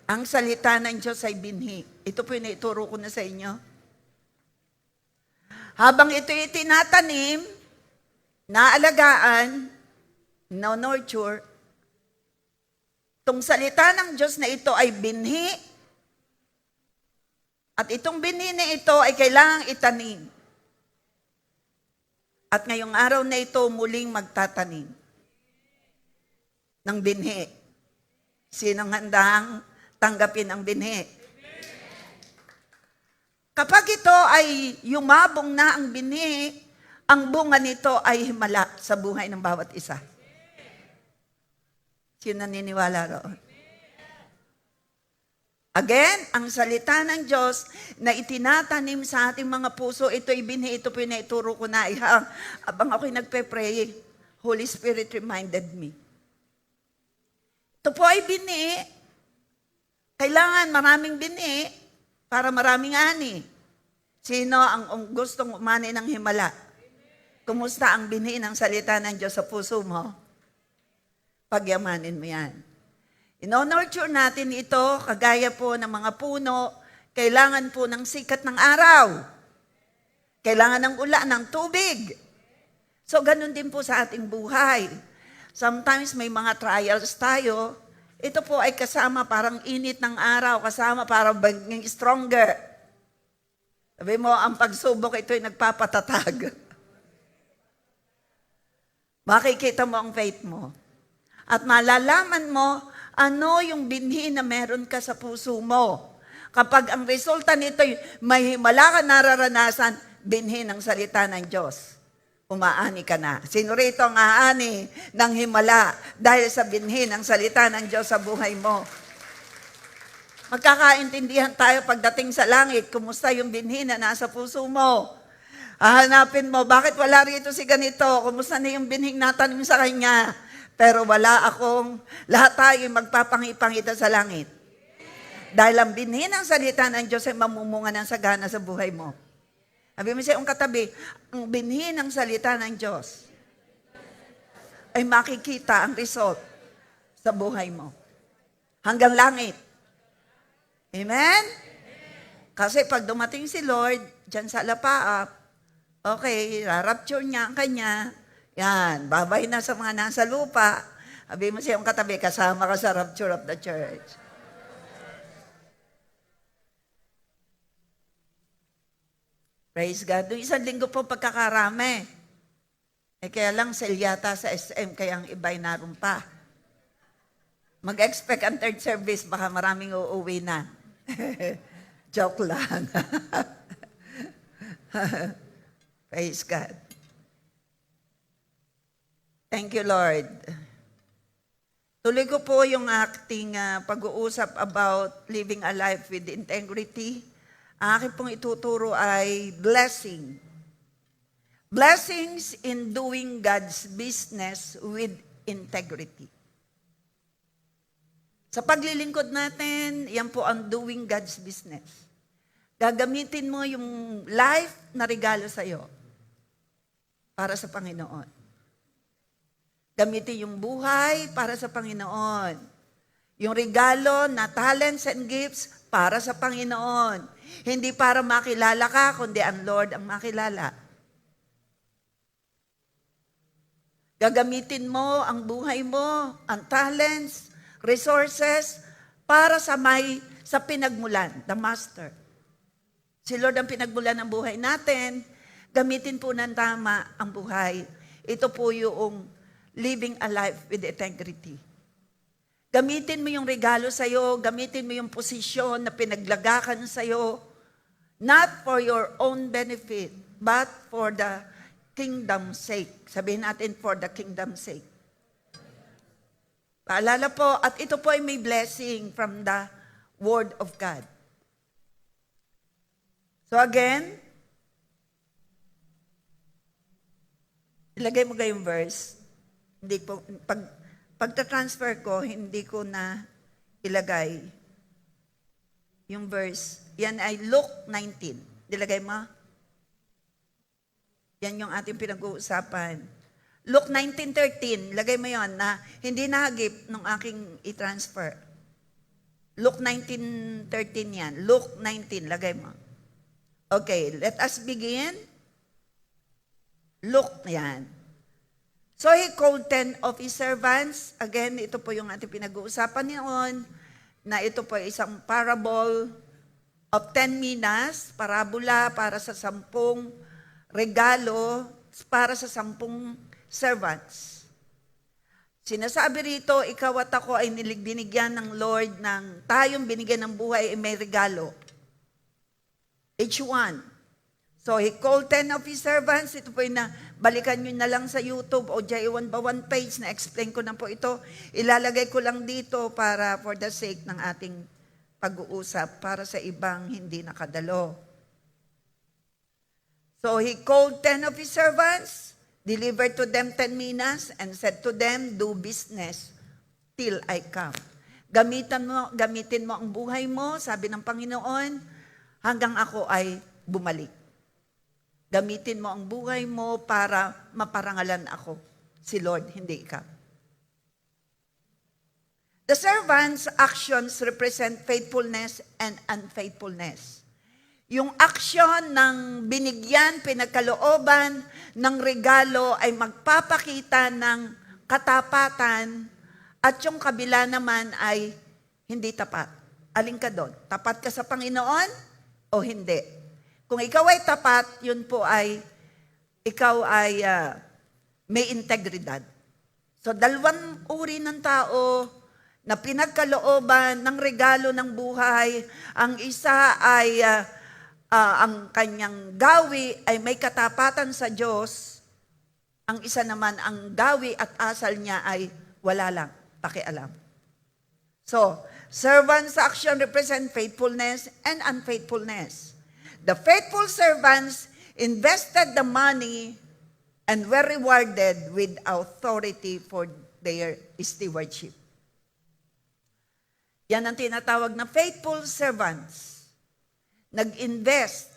Ang salita ng Diyos ay binhi. Ito po yung naituro ko na sa inyo. Habang ito'y tinatanim, naalagaan, no-nurture, itong salita ng Diyos na ito ay binhi, at itong binhi na ito ay kailangang itanim. At ngayong araw na ito, muling magtatanim ng binhi. Sinong handang tanggapin ang binhi? Kapag ito ay yumabong na ang binhi, ang bunga nito ay himala sa buhay ng bawat isa. Sino naniniwala roon? Again, ang salita ng Diyos na itinatanim sa ating mga puso, ito'y binhi, ito po yung naituro ko na. Abang ako'y nagpe-pray, Holy Spirit reminded me. Ito po ay binhi. Kailangan maraming binhi para maraming ani. Sino ang gustong umani ng himala? Kumusta ang binhi ng salita ng Diyos sa puso mo? Pagyamanin mo yan. Ino-nurture natin ito, kagaya po ng mga puno, kailangan po ng sikat ng araw. Kailangan ng ulan, ng tubig. So, ganun din po sa ating buhay. Sometimes may mga trials tayo. Ito po ay kasama parang init ng araw, kasama para maging stronger. Sabi mo, ang pagsubok ito ay nagpapatatag. Makikita mo ang faith mo. At malalaman mo, ano yung binhi na meron ka sa puso mo. Kapag ang resulta nito ay may himala ka nararanasan, binhi ng salita ng Diyos. Umaani ka na. Sino rito ang aani ng himala dahil sa binhi ng salita ng Diyos sa buhay mo? Magkakaintindihan tayo pagdating sa langit. Kumusta yung binhi na nasa puso mo? Hahanapin mo, bakit wala rito si ganito? Kumusta na yung binhing natanim sa kanya? Pero wala akong, lahat tayo magpapangipangita sa langit. Dahil ang binhi ng salita ng Diyos ay mamumunga ng sagana sa buhay mo. Sabi mo siya, ang katabi, ang binhi ng salita ng Diyos ay makikita ang result sa buhay mo. Hanggang langit. Amen? Kasi pag dumating si Lord, dyan sa lapaap, okay, rapture niya ang kanya, yan, babay na sa mga nasa lupa. Sabi mo siyang katabi, kasama ka sa rapture of the church. Praise God. Doon isang linggo po pagkakarami. Kaya lang selyata sa SM, kaya ang iba'y naroon pa. Mag-expect ang third service, baka maraming uuwi na. Joke lang. Praise God. Thank you, Lord. Tuloy ko po yung aking pag-uusap about living a life with integrity. Ang aking pong ituturo ay blessing. Blessings in doing God's business with integrity. Sa paglilingkod natin, yan po ang doing God's business. Gagamitin mo yung life na regalo sa'yo para sa Panginoon. Gamitin yung buhay para sa Panginoon. Yung regalo na talents and gifts para sa Panginoon. Hindi para makilala ka, kundi ang Lord ang makilala. Gagamitin mo ang buhay mo, ang talents, resources, para sa pinagmulan, the Master. Si Lord ang pinagmulan ng buhay natin, gamitin po ng tama ang buhay. Ito po yung living a life with integrity. Gamitin mo yung regalo sa'yo, gamitin mo yung posisyon na pinaglagakan sa'yo, not for your own benefit, but for the kingdom's sake. Sabihin natin, for the kingdom's sake. Paalala po, at ito po ay may blessing from the Word of God. So again, ilagay mo kayong verse. Hindi ko, pagta-transfer ko, hindi ko na ilagay yung verse. Yan ay Luke 19. Nilagay mo? Yan yung ating pinag-uusapan. Luke 19:13, lagay mo yon na hindi nahagip nung aking i-transfer. Luke 19:13 yan. Luke 19, lagay mo. Okay, let us begin. Luke, yan. So he called 10 of his servants. Again, ito po yung ating pinag-uusapan noon, na ito po isang parable of 10 minas, parabola para sa 10 regalo, para sa 10 servants. Sinasabi rito, ikaw at ako ay binigyan ng Lord ng tayong binigyan ng buhay ay may regalo. Each one. So he called 10 of his servants. Ito po na balikan nyo na lang sa YouTube o J1 ba one page na explain ko na po ito. Ilalagay ko lang dito para for the sake ng ating pag-uusap para sa ibang hindi nakadalo. So he called 10 of his servants, delivered to them 10 minas, and said to them, do business till I come. Gamitin mo ang buhay mo, sabi ng Panginoon, hanggang ako ay bumalik. Gamitin mo ang buhay mo para maparangalan ako. Si Lord, hindi ikaw. The servant's actions represent faithfulness and unfaithfulness. Yung action ng binigyan, pinagkalooban ng regalo ay magpapakita ng katapatan at yung kabila naman ay hindi tapat. Alin ka doon? Tapat ka sa Panginoon o hindi? Kung ikaw ay tapat, yun po ay ikaw ay may integridad. So dalawang uri ng tao na pinagkalooban ng regalo ng buhay. Ang isa ay ang kanyang gawi ay may katapatan sa Diyos. Ang isa naman, ang gawi at asal niya ay wala lang, pakialam. So, servant's action represent faithfulness and unfaithfulness. The faithful servants invested the money and were rewarded with authority for their stewardship. Yan ang tinatawag na faithful servants. Nag-i-invest.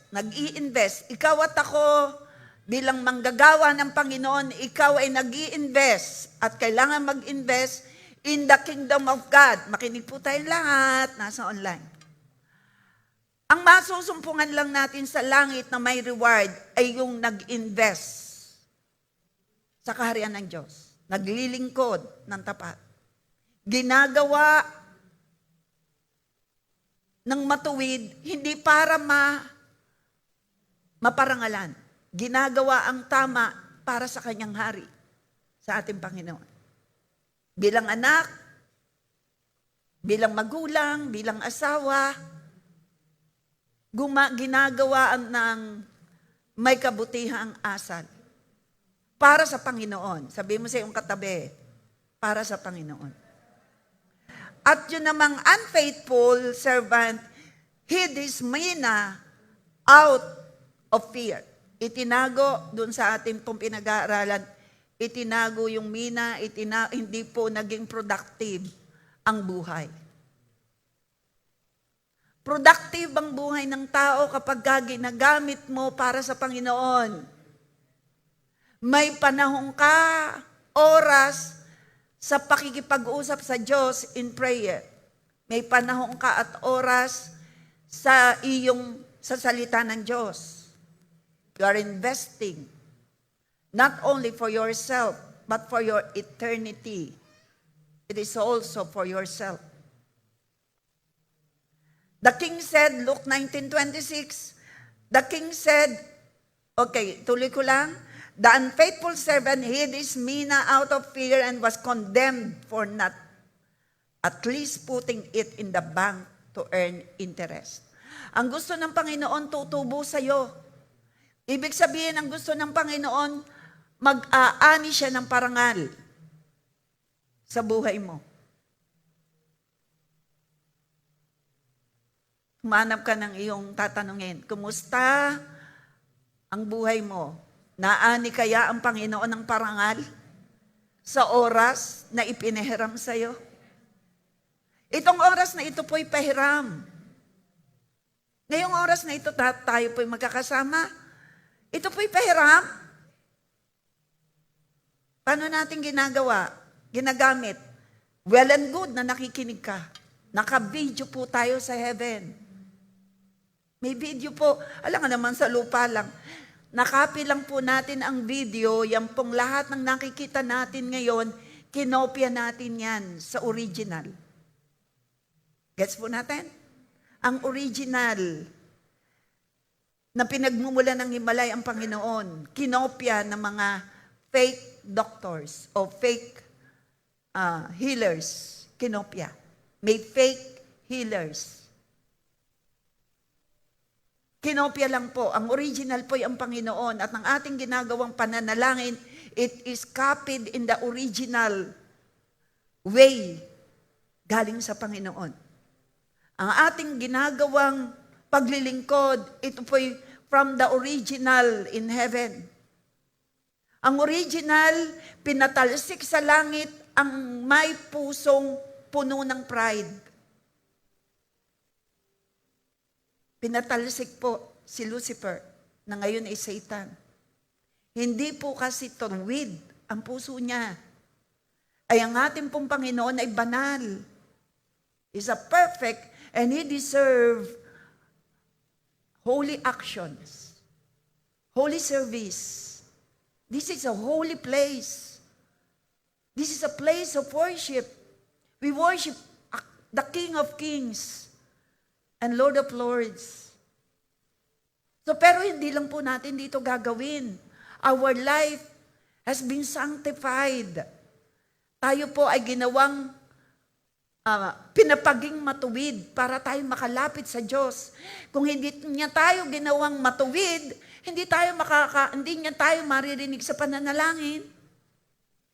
Ikaw at ako, bilang manggagawa ng Panginoon, ikaw ay nag-i-invest at kailangan mag-invest in the kingdom of God. Makinig po tayong lahat, nasa online. Ang masusumpungan lang natin sa langit na may reward ay yung nag-invest sa kaharian ng Diyos. Naglilingkod ng tapat. Ginagawa ng matuwid, hindi para maparangalan. Ginagawa ang tama para sa kanyang hari, sa ating Panginoon. Bilang anak, bilang magulang, bilang asawa, ginagawa ng may kabutihang asal. Para sa Panginoon. Sabi mo sa iyong katabi, para sa Panginoon. At yun namang unfaithful servant, hid his mina out of fear. Itinago dun sa ating pong pinag-aaralan, itinago yung mina, hindi po naging productive ang buhay. Productive ang buhay ng tao kapag ginagamit mo para sa Panginoon. May panahon ka, oras, sa pakikipag-usap sa Diyos in prayer. May panahon ka at oras sa salita ng Diyos. You are investing not only for yourself, but for your eternity. It is also for yourself. The king said, Luke 19:26, the king said, okay, tuloy ko lang, the unfaithful servant hid his mina out of fear and was condemned for not at least putting it in the bank to earn interest. Ang gusto ng Panginoon, tutubo sa'yo. Ibig sabihin, ang gusto ng Panginoon, mag-aani siya ng parangal sa buhay mo. Humanap ka ng iyong tatanungin, kumusta ang buhay mo? Naani kaya ang Panginoon ng parangal sa oras na ipinahiram sa'yo? Itong oras na ito po'y pahiram. Ngayong oras na ito tayo po'y magkakasama. Ito po'y pahiram. Paano natin ginagawa? Ginagamit? Well and good na nakikinig ka. Naka-video po tayo sa heaven. May video po. Alam nga naman sa lupa lang. Nakapi lang po natin ang video. Yan pong lahat ng nakikita natin ngayon, kinopya natin yan sa original. Gets po natin? Ang original na pinagmumula ng Himalay ang Panginoon, kinopya ng mga fake doctors o fake healers. Kinopya. May fake healers. Kinopya lang po. Ang original po ay ang Panginoon. At ang ating ginagawang pananalangin, it is copied in the original way galing sa Panginoon. Ang ating ginagawang paglilingkod, ito po ay from the original in heaven. Ang original, pinatalsik sa langit ang may pusong puno ng pride. Pinatalsik po si Lucifer, na ngayon ay Satan. Hindi po kasi tuwid ang puso niya. Ay ang ating pong Panginoon ay banal. Is a perfect and He deserve holy actions, holy service. This is a holy place. This is a place of worship. We worship the King of Kings and Lord of Lords. So, pero hindi lang po natin dito gagawin. Our life has been sanctified. Tayo po ay ginawang pinapaging matuwid para tayo makalapit sa Diyos. Kung hindi niya tayo ginawang matuwid, hindi niya tayo maririnig sa pananalangin.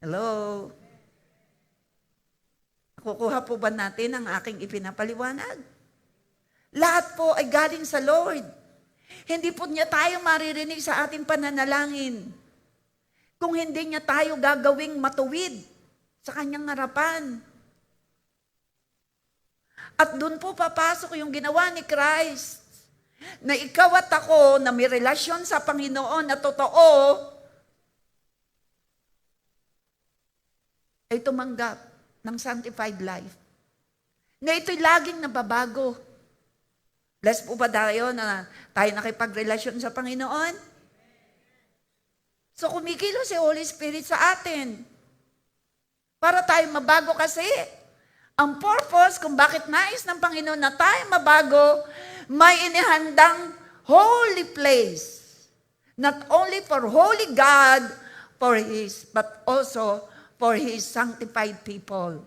Hello? Kukuha po ba natin ang aking ipinapaliwanag? Lahat po ay galing sa Lord. Hindi po niya tayo maririnig sa ating pananalangin kung hindi niya tayo gagawing matuwid sa kanyang harapan. At doon po papasok yung ginawa ni Christ, na ikaw at ako na may relasyon sa Panginoon na totoo, ay tumanggap ng sanctified life. Na ito'y laging nababago. Bless po ba tayo na tayo nakipagrelasyon sa Panginoon? So kumikilos si Holy Spirit sa atin. Para tayo mabago kasi. Ang purpose kung bakit nais ng Panginoon na tayo mabago, may inihandang holy place. Not only for holy God, but also for His sanctified people.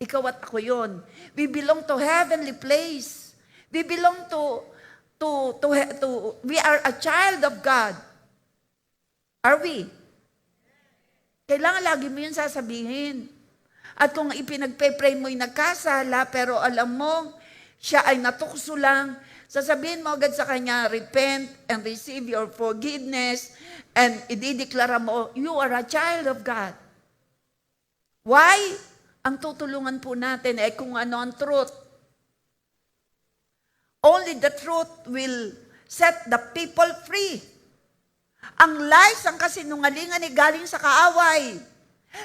Ikaw at ako yun. We belong to heavenly place. We belong we are a child of God. Are we? Kailangan lagi mo yun sasabihin. At kung ipinagpe-pray mo'y nagkasala, pero alam mo, siya ay natukso lang, sasabihin mo agad sa kanya, repent and receive your forgiveness, and idideklara mo, you are a child of God. Why? Ang tutulungan po natin ay kung ano ang truth. Only the truth will set the people free. Ang lies, ang kasinungalingan ay galing sa kaaway.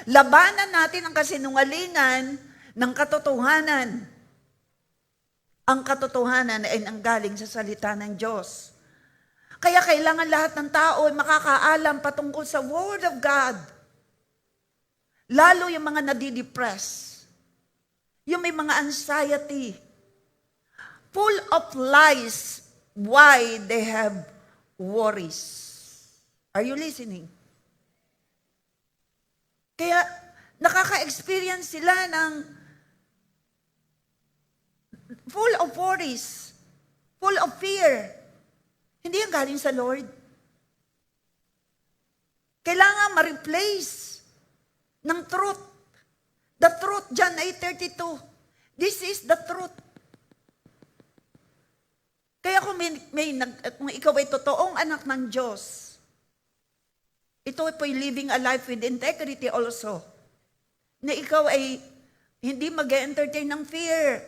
Labanan natin ang kasinungalingan ng katotohanan. Ang katotohanan ay nanggaling sa salita ng Diyos. Kaya kailangan lahat ng tao ay makakaalam patungkol sa Word of God. Lalo yung mga nadidepress. Yung may mga anxiety. Full of lies. Why they have worries. Are you listening? Kaya nakaka-experience sila ng full of worries, full of fear. Hindi yan galing sa Lord. Kailangan ma-replace ng truth. The truth, John 8:32. This is the truth. Kaya kung ikaw ay totoong anak ng Diyos, ito po'y living a life with integrity also. Na ikaw ay hindi mag-entertain ng fear.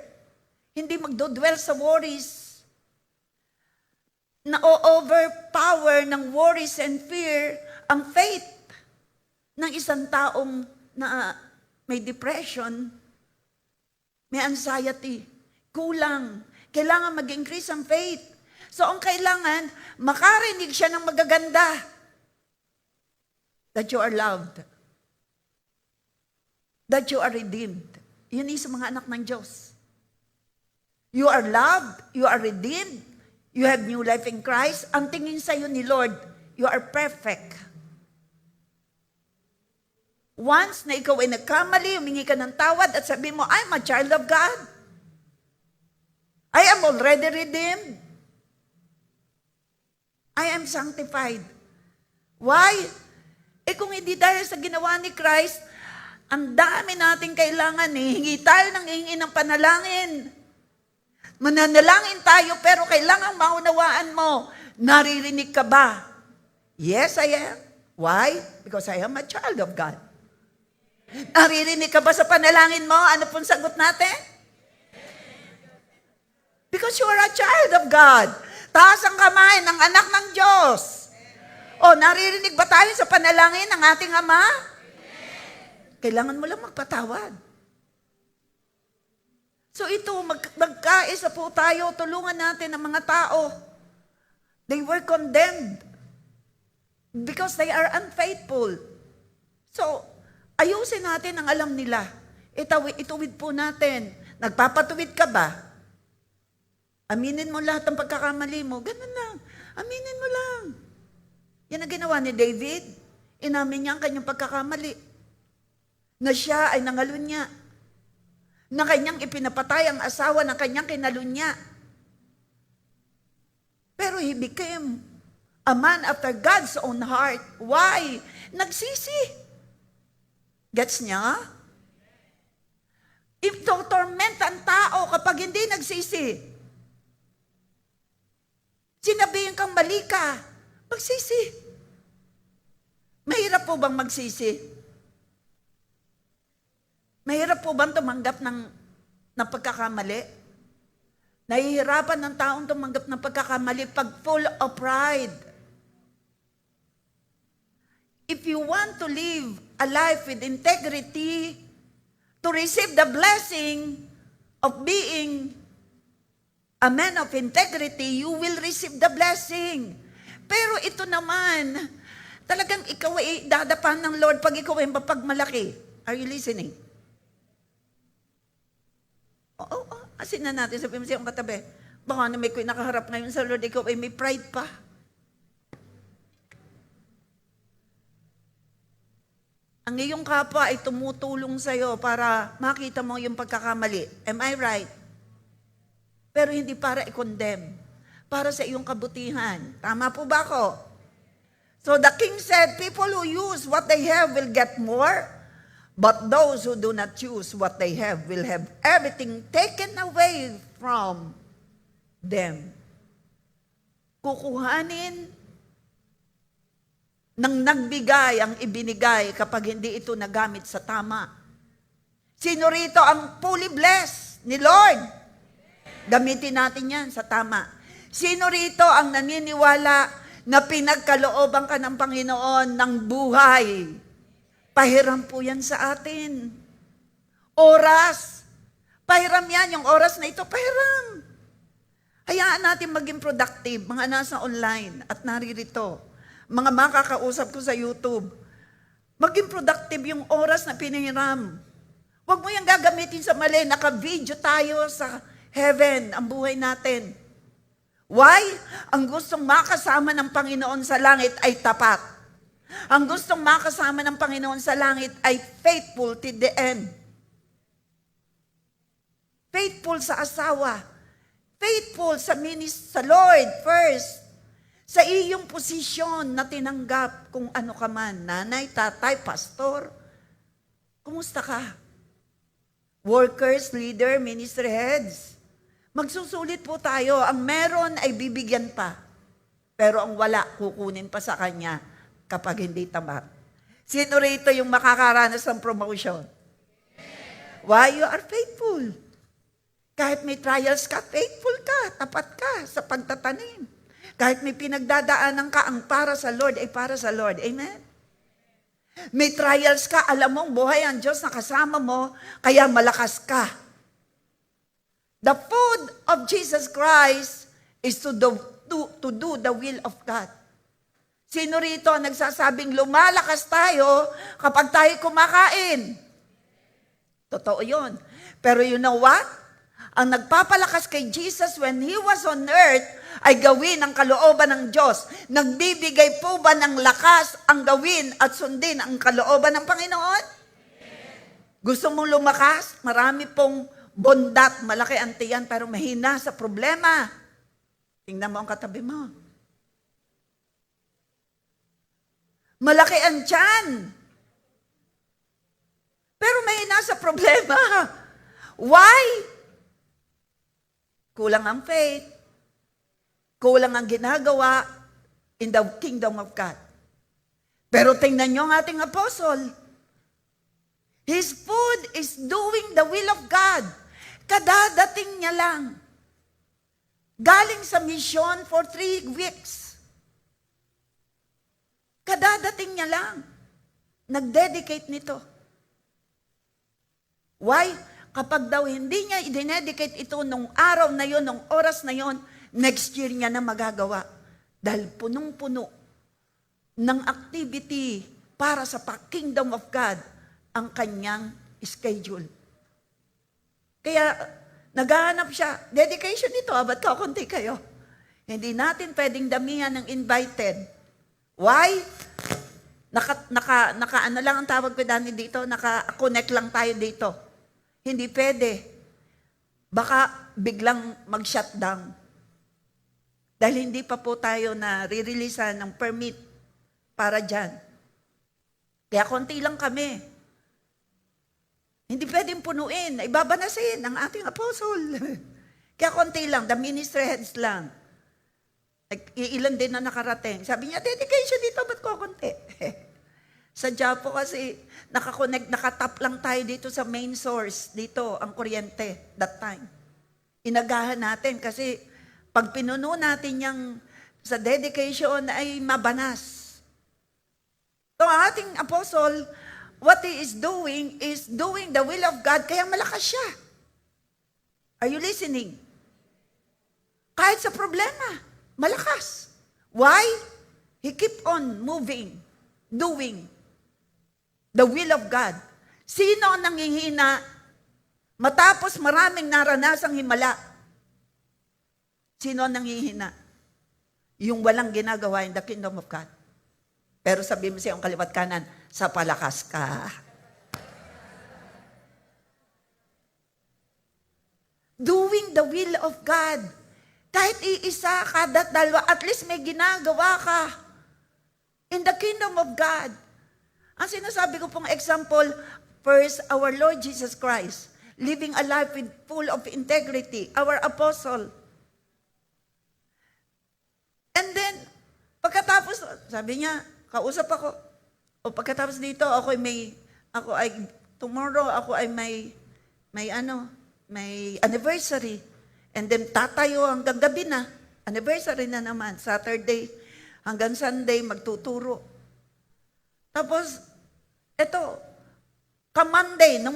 Hindi magdodwell sa worries. Na overpower ng worries and fear ang faith ng isang taong na may depression, may anxiety, kulang. Kailangan mag-increase ang faith. So, ang kailangan, makarinig siya ng magaganda. That you are loved. That you are redeemed. Yun yung sa mga anak ng Diyos. You are loved, you are redeemed, you have new life in Christ. Ang tingin sa'yo ni Lord, you are perfect. Once na ikaw ay nagkamali, humingi ka ng tawad at sabi mo, I'm a child of God. I am already redeemed. I am sanctified. Why? Kung hindi dahil sa ginawa ni Christ, ang dami nating kailangan hingi tayo ng hingi ng panalangin. Mananalangin tayo pero kailangan maunawaan mo, naririnig ka ba? Yes, I am. Why? Because I am a child of God. Naririnig ka ba sa panalangin mo? Ano pong sagot natin? Because you are a child of God. Taas ang kamay ng anak ng Diyos. O, naririnig ba tayo sa panalangin ng ating Ama? Kailangan mo lang magpatawad. So ito, magkaisa po tayo, tulungan natin ang mga tao. They were condemned because they are unfaithful. So, ayusin natin ang alam nila. Ituwid po natin. Nagpapatuwid ka ba? Aminin mo lahat ng pagkakamali mo. Ganun lang. Aminin mo lang. Yan ang ginawa ni David. Inamin niya ang kanyang pagkakamali. Na siya ay nangalunya. Na kanyang ipinapatay ang asawa ng kanyang kinalunya. Pero he became a man after God's own heart. Why? Nagsisi. Gets niya? Ito torment ang tao kapag hindi nagsisi. Sinabihin kang mali ka, magsisi. Mahirap po bang magsisi? Mahirap po bang tumanggap ng pagkakamali? Nahihirapan ng taong tumanggap ng pagkakamali pag full of pride. If you want to live a life with integrity, to receive the blessing of being a man of integrity, you will receive the blessing. Pero ito naman, talagang ikaw ay dadapan ng Lord pag ikaw ay mapagmalaki. Are you listening? Oo, asin na natin, sabihin mo siyang katabi, baka na may nakaharap ngayon sa Lord, ikaw ay may pride pa. Ang iyong kapwa ay tumutulong sa'yo para makita mo yung pagkakamali. Am I right? Pero hindi para i-condemn. Para sa iyong kabutihan. Tama po ba ako? So the king said, people who use what they have will get more. But those who do not choose what they have will have everything taken away from them. Kukuhanin ng nagbigay ang ibinigay kapag hindi ito nagamit sa tama. Sino rito ang fully blessed ni Lord? Gamitin natin yan sa tama. Sino rito ang naniniwala na pinagkalooban ka ng Panginoon ng buhay? Pahiram po yan sa atin. Oras. Pahiram yan, yung oras na ito, pahiram. Hayaan natin maging productive, mga nasa online at naririto. Mga makakausap ko sa YouTube. Maging productive yung oras na pinahiram. Huwag mo yung gagamitin sa mali. Naka-video tayo sa heaven, ang buhay natin. Why? Ang gustong makasama ng Panginoon sa langit ay tapat. Ang gustong makasama ng Panginoon sa langit ay faithful to the end. Faithful sa asawa. Faithful sa sa Lord first. Sa iyong posisyon na tinanggap kung ano ka man, nanay, tatay, pastor. Kumusta ka? Workers, leader, ministry heads. Magsusulit po tayo. Ang meron ay bibigyan pa. Pero ang wala, kukunin pa sa kanya kapag hindi tamat. Sino rito yung makakaranas ng promotion? Why? You are faithful. Kahit may trials ka, faithful ka, tapat ka sa pagtatanim. Kahit may pinagdadaanan ka, ang para sa Lord ay para sa Lord. Amen? May trials ka, alam mong buhay ang Diyos na kasama mo, kaya malakas ka. The food of Jesus Christ is to do the will of God. Sino rito ang nagsasabing lumalakas tayo kapag tayo kumakain? Totoo yun. Pero you know what? Ang nagpapalakas kay Jesus when He was on earth ay gawin ang kalooban ng Diyos. Nagbibigay po ba ng lakas ang gawin at sundin ang kalooban ng Panginoon? Gusto mong lumakas? Marami pong bondat, malaki ang tiyan, pero mahina sa problema. Tingnan mo ang katabi mo. Malaki ang tiyan. Pero mahina sa problema. Why? Kulang ang faith. Kulang ang ginagawa in the kingdom of God. Pero tingnan nyo ang ating apostle. His food is doing the will of God. Kadadating niya lang. Galing sa mission for 3 weeks. Kadadating niya lang. Nag-dedicate nito. Why? Kapag daw hindi niya i-dedicate ito nung araw na yon, nung oras na yon, next year niya na magagawa. Dahil punong-puno ng activity para sa kingdom of God ang kanyang schedule. Kaya naghahanap siya. Dedication nito, ba't kakunti kayo? Hindi natin pwedeng damihan ng invited. Why? Ano lang ang tawag ko Dani dito? Naka-connect lang tayo dito. Hindi pwede. Baka biglang mag-shutdown. Dahil hindi pa po tayo na re-releasean ng permit para dyan. Kaya konti lang kami. Hindi pwedeng punuin. Ibabanasin ang ating apostle. Kaya konti lang. The ministry heads lang. Ilan din na nakarating. Sabi niya, dedication dito, ba't ko konti? Sadya po kasi nakatap lang tayo dito sa main source. Dito, ang kuryente, that time. Inagahan natin kasi pag pinuno natin yung sa dedication ay mabanas. So, ang ating apostle, what he is doing the will of God, kaya malakas siya. Are you listening? Kahit sa problema, malakas. Why? He keep on moving, doing the will of God. Sino ang nanghihina matapos maraming naranasang himala? Sino ang nanghihina? Yung walang ginagawa in the kingdom of God. Pero sabi mo siya ang kaliwat kanan, sa palakas ka. Doing the will of God. Kahit iisa, kada dalawa, at least may ginagawa ka in the kingdom of God. Ang sinasabi ko pong example, first, our Lord Jesus Christ, living a life with full of integrity, our apostle. And then, pagkatapos, sabi niya, kausap ako, o pagkatapos dito, tomorrow, ako ay may anniversary. And then tatayo hanggang gabi na. Anniversary na naman. Saturday hanggang Sunday magtuturo. Tapos, Monday, nung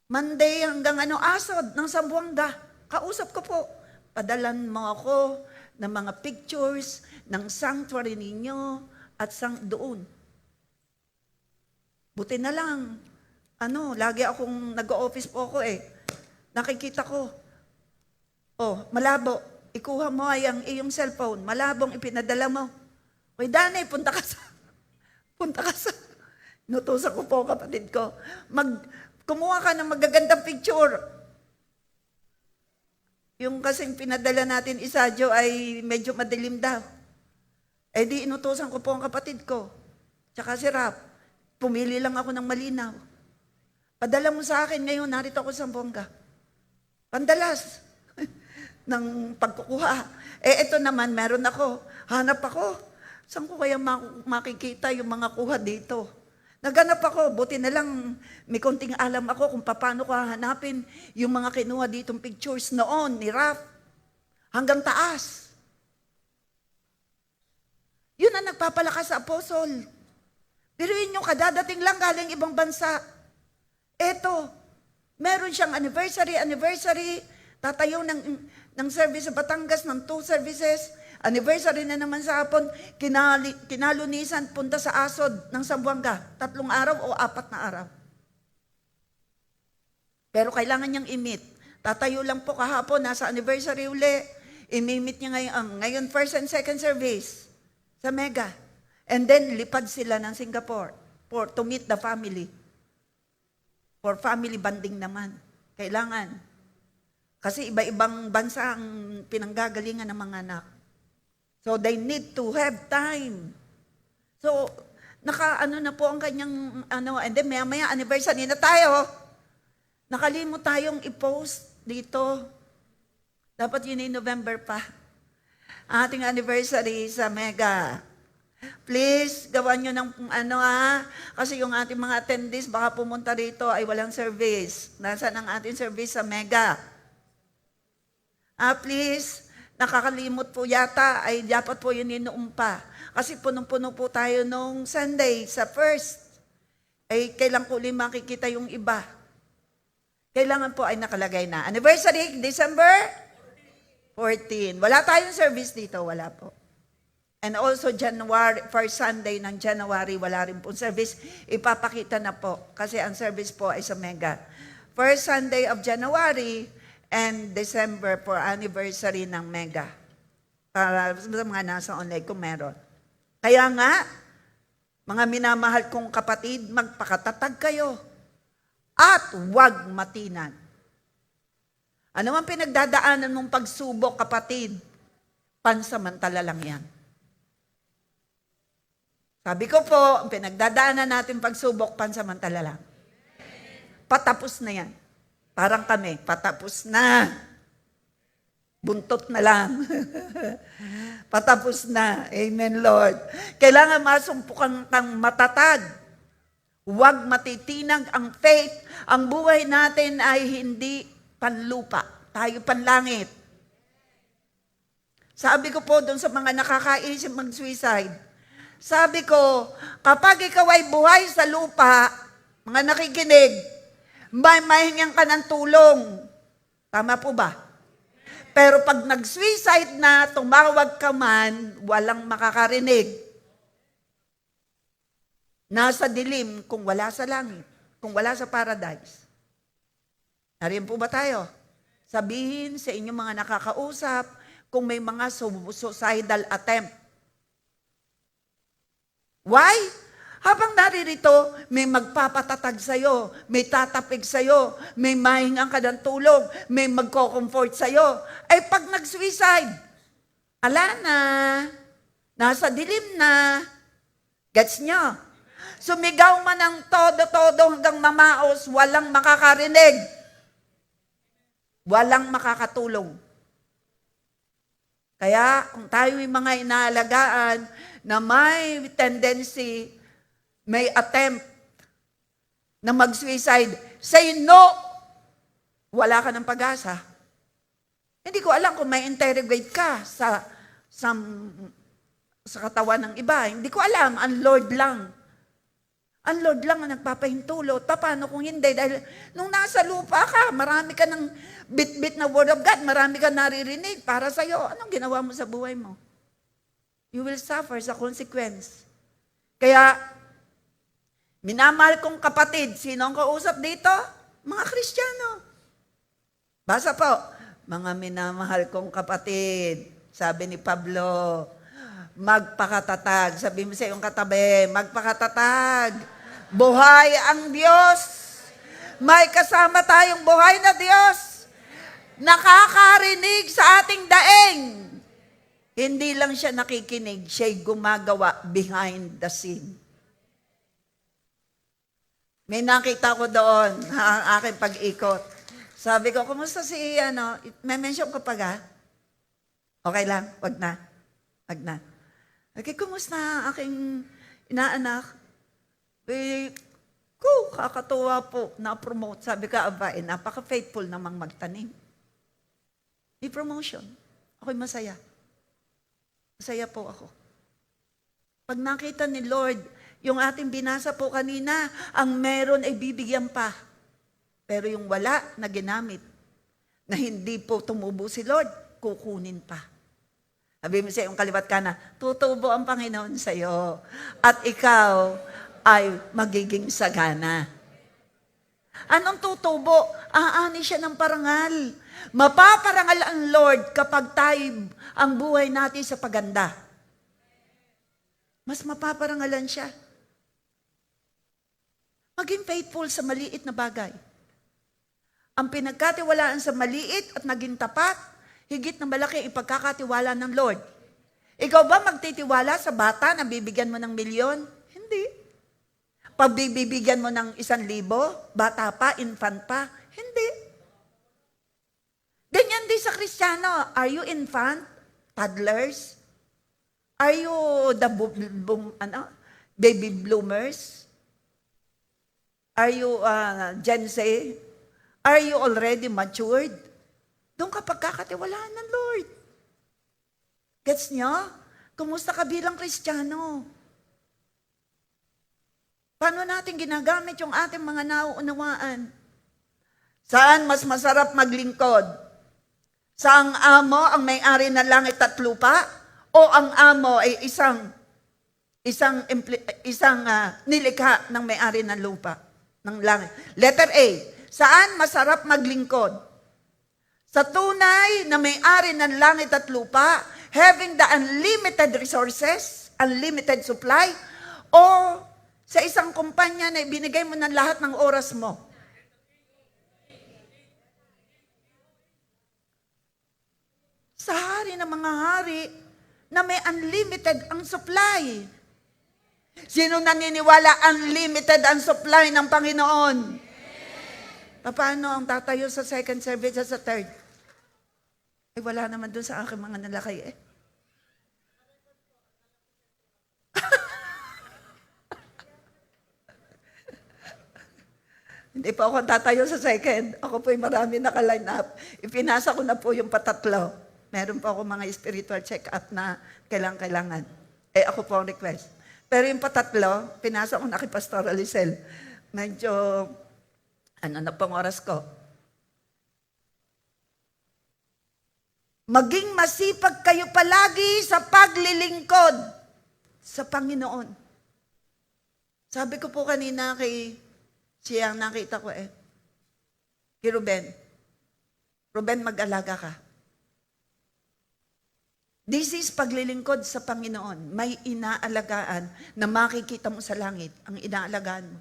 Monday hanggang asod ng Sambuanga. Kausap ko po. Padalan mo ako ng mga pictures ng sanctuary ninyo at doon. Buti na lang. Lagi akong nag-office po ako Nakikita ko, malabo, ikuha mo ang iyong cellphone, malabong ipinadala mo. Oy, Dani, punta ka sa, nutusan ko po kapatid ko, kumuha ka ng magagandang picture. Yung kasing pinadala natin Isadyo ay medyo madilim daw. Di inutusan ko po ang kapatid ko, tsaka si Rap, pumili lang ako ng malinaw. Padala mo sa akin ngayon, narito ako sa Sambuanga. Pandalas ng pagkukuha. Ito naman, meron ako. Hanap ako. Saan ko kaya makikita yung mga kuha dito? Naganap ako. Buti na lang may konting alam ako kung paano ko hahanapin yung mga kinuha ditong pictures noon ni Raf. Hanggang taas. Yun ang nagpapalakas sa apostle. Pero yun yung kadadating lang galing ibang bansa. Eto, Meron siyang anniversary, tatayo ng service sa Batangas, ng 2 services, anniversary na naman sa hapon, kinalunisan, punta sa Asod ng Zamboanga, 3 araw o 4 na araw. Pero kailangan niyang i-meet. Tatayo lang po kahapon, nasa anniversary uli, i-meet niya ngayon first and second service sa Mega. And then, lipad sila ng Singapore to meet the family. For family bonding naman. Kailangan. Kasi iba-ibang bansa ang pinanggagalingan ng mga anak. So, they need to have time. So, na po ang kanyang, and then maya anniversary na tayo. Nakalimot tayong i-post dito. Dapat yun ay November pa. Ating anniversary sa Mega. Please, gawan nyo ng kasi yung ating mga attendees baka pumunta rito ay walang service. Nasaan ang ating service sa Mega? Please, nakakalimot po yata, ay dapat po yun inoon pa. Kasi punong-puno po tayo nung Sunday sa first. Ay kailan ko ulit makikita yung iba. Kailangan po ay nakalagay na. Anniversary, December 14. Wala tayong service dito, wala po. And also January, first Sunday ng January, wala rin pong service. Ipapakita na po kasi ang service po ay sa Mega. First Sunday of January and December for anniversary ng Mega. Para sa mga nasa online kung meron. Kaya nga, mga minamahal kong kapatid, magpakatatag kayo at huwag matinag. Ano man pinagdadaanan mong pagsubok, kapatid, pansamantala lang yan. Sabi ko po, ang pinagdadaanan natin pagsubok, pansamantala lang. Patapos na yan. Parang kami, patapos na. Buntot na lang. Patapos na. Amen, Lord. Kailangan masumpukan kang matatag. Huwag matitinag ang faith. Ang buhay natin ay hindi panlupa. Tayo panlangit. Sabi ko po doon sa mga nakakaisip mag-suicide, sabi ko, kapag ikaw ay buhay sa lupa, mga nakikinig, may mahingan ka ng tulong. Tama po ba? Pero pag nag-suicide na, tumawag ka man, walang makakarinig. Nasa dilim kung wala sa langit, kung wala sa paradise. Nariyan po ba tayo? Sabihin sa inyong mga nakakausap kung may mga suicidal attempt. Why? Habang naririto, may magpapatatag sa'yo, may tatapig sa'yo, may mahingang ka ng tulong, may magko-comfort sa'yo. Ay pag nag-suicide, ala na, nasa dilim na, gets nyo? Sumigaw man ng todo-todo hanggang mamaos, walang makakarinig. Walang makakatulong. Kaya kung tayo yung mga inaalagaan na may tendency, may attempt na mag-suicide, say no, wala ka ng pag-asa. Hindi ko alam kung may interrogate ka sa katawan ng iba. Hindi ko alam, ang Lord lang. Ang Lord lang ang nagpapahintulot. Paano kung hindi? Dahil nung nasa lupa ka, marami ka ng bit-bit na word of God, marami ka naririnig para sa'yo. Anong ginawa mo sa buhay mo? You will suffer sa consequence. Kaya, minamahal kong kapatid, sino ang kausap dito? Mga Kristiyano. Basa po, mga minamahal kong kapatid, sabi ni Pablo, magpakatatag. Sabi mo sa iyong katabi, magpakatatag. Buhay ang Diyos. May kasama tayong buhay na Diyos. Nakakarinig sa ating daing. Hindi lang siya nakikinig, siya'y gumagawa behind the scene. May nakita ko doon, ang aking pag-ikot. Sabi ko, kumusta si, may mention ko pa ga? Okay lang, wag na. Wag na. Okay, kumusta ang aking inaanak? Kakatuwa po, na-promote. Sabi ka, napaka-faithful namang magtanim. May promotion. Ako'y masaya. Masaya po ako. Pag nakita ni Lord, yung ating binasa po kanina, ang meron ay bibigyan pa. Pero yung wala na ginamit, na hindi po tumubo si Lord, kukunin pa. Sabi mo sa iyong kaliwat kanan, tutubo ang Panginoon sa iyo. At ikaw ay magiging sagana. Anong tutubo? Aani siya ng parangal. Mapaparangal ang Lord kapag tayo ang buhay natin sa paganda. Mas mapaparangalan siya. Maging faithful sa maliit na bagay. Ang pinagkatiwalaan sa maliit at naging tapat, higit na malaki ipagkakatiwala ng Lord. Ikaw ba magtitiwala sa bata na bibigyan mo ng 1,000,000? Hindi. Pag bibigyan mo ng 1,000, bata pa, infant pa, hindi. Ganyan din sa Kristiyano. Are you infant? Toddlers? Are you the baby bloomers? Are you Gen Z? Are you already matured? Doon ka pagkakatiwalaan ng Lord. Gets niyo? Kumusta ka bilang Kristiyano? Paano natin ginagamit yung ating mga nauunawaan? Saan mas masarap maglingkod? Saang amo ang may-ari ng langit at lupa? O ang amo ay isang nilikha ng may-ari ng lupa, ng langit? Letter A, saan masarap maglingkod? Sa tunay na may-ari ng langit at lupa, having the unlimited resources, unlimited supply, o sa isang kumpanya na ibinigay mo ng lahat ng oras mo? Sa hari ng mga hari na may unlimited ang supply. Sino naniniwala unlimited ang supply ng Panginoon? Paano ang tatayo sa second service at sa third? Ay, wala naman doon sa aking mga nalakay eh. Hindi pa ako tatayo sa second. Ako po'y marami naka-line up. Ipinasa ko na po yung patatlo. Meron po ako mga spiritual check-up na kailangan. Eh, ako po ang request. Pero yung patatlo, pinasa ko na kay Pastor Alicel. Medyo, na pang oras ko. Maging masipag kayo palagi sa paglilingkod sa Panginoon. Sabi ko po kanina kay siya, nakita ko kay Ruben. Ruben, mag-alaga ka. This is paglilingkod sa Panginoon. May inaalagaan na makikita mo sa langit, ang inaalagaan mo.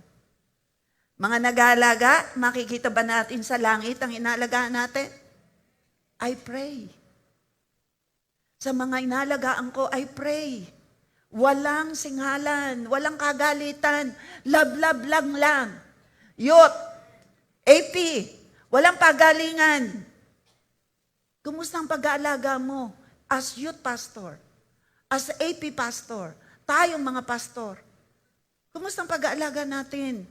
Mga nag-aalaga, makikita ba natin sa langit ang inaalagaan natin? I pray. Sa mga inaalagaan ko, I pray. Walang singhalan, walang kagalitan, love lang. Youth, AP, walang pagalingan. Kumusta ang pag-aalaga mo? As youth pastor, as AP pastor, tayong mga pastor, kumusta ang pag-aalaga natin?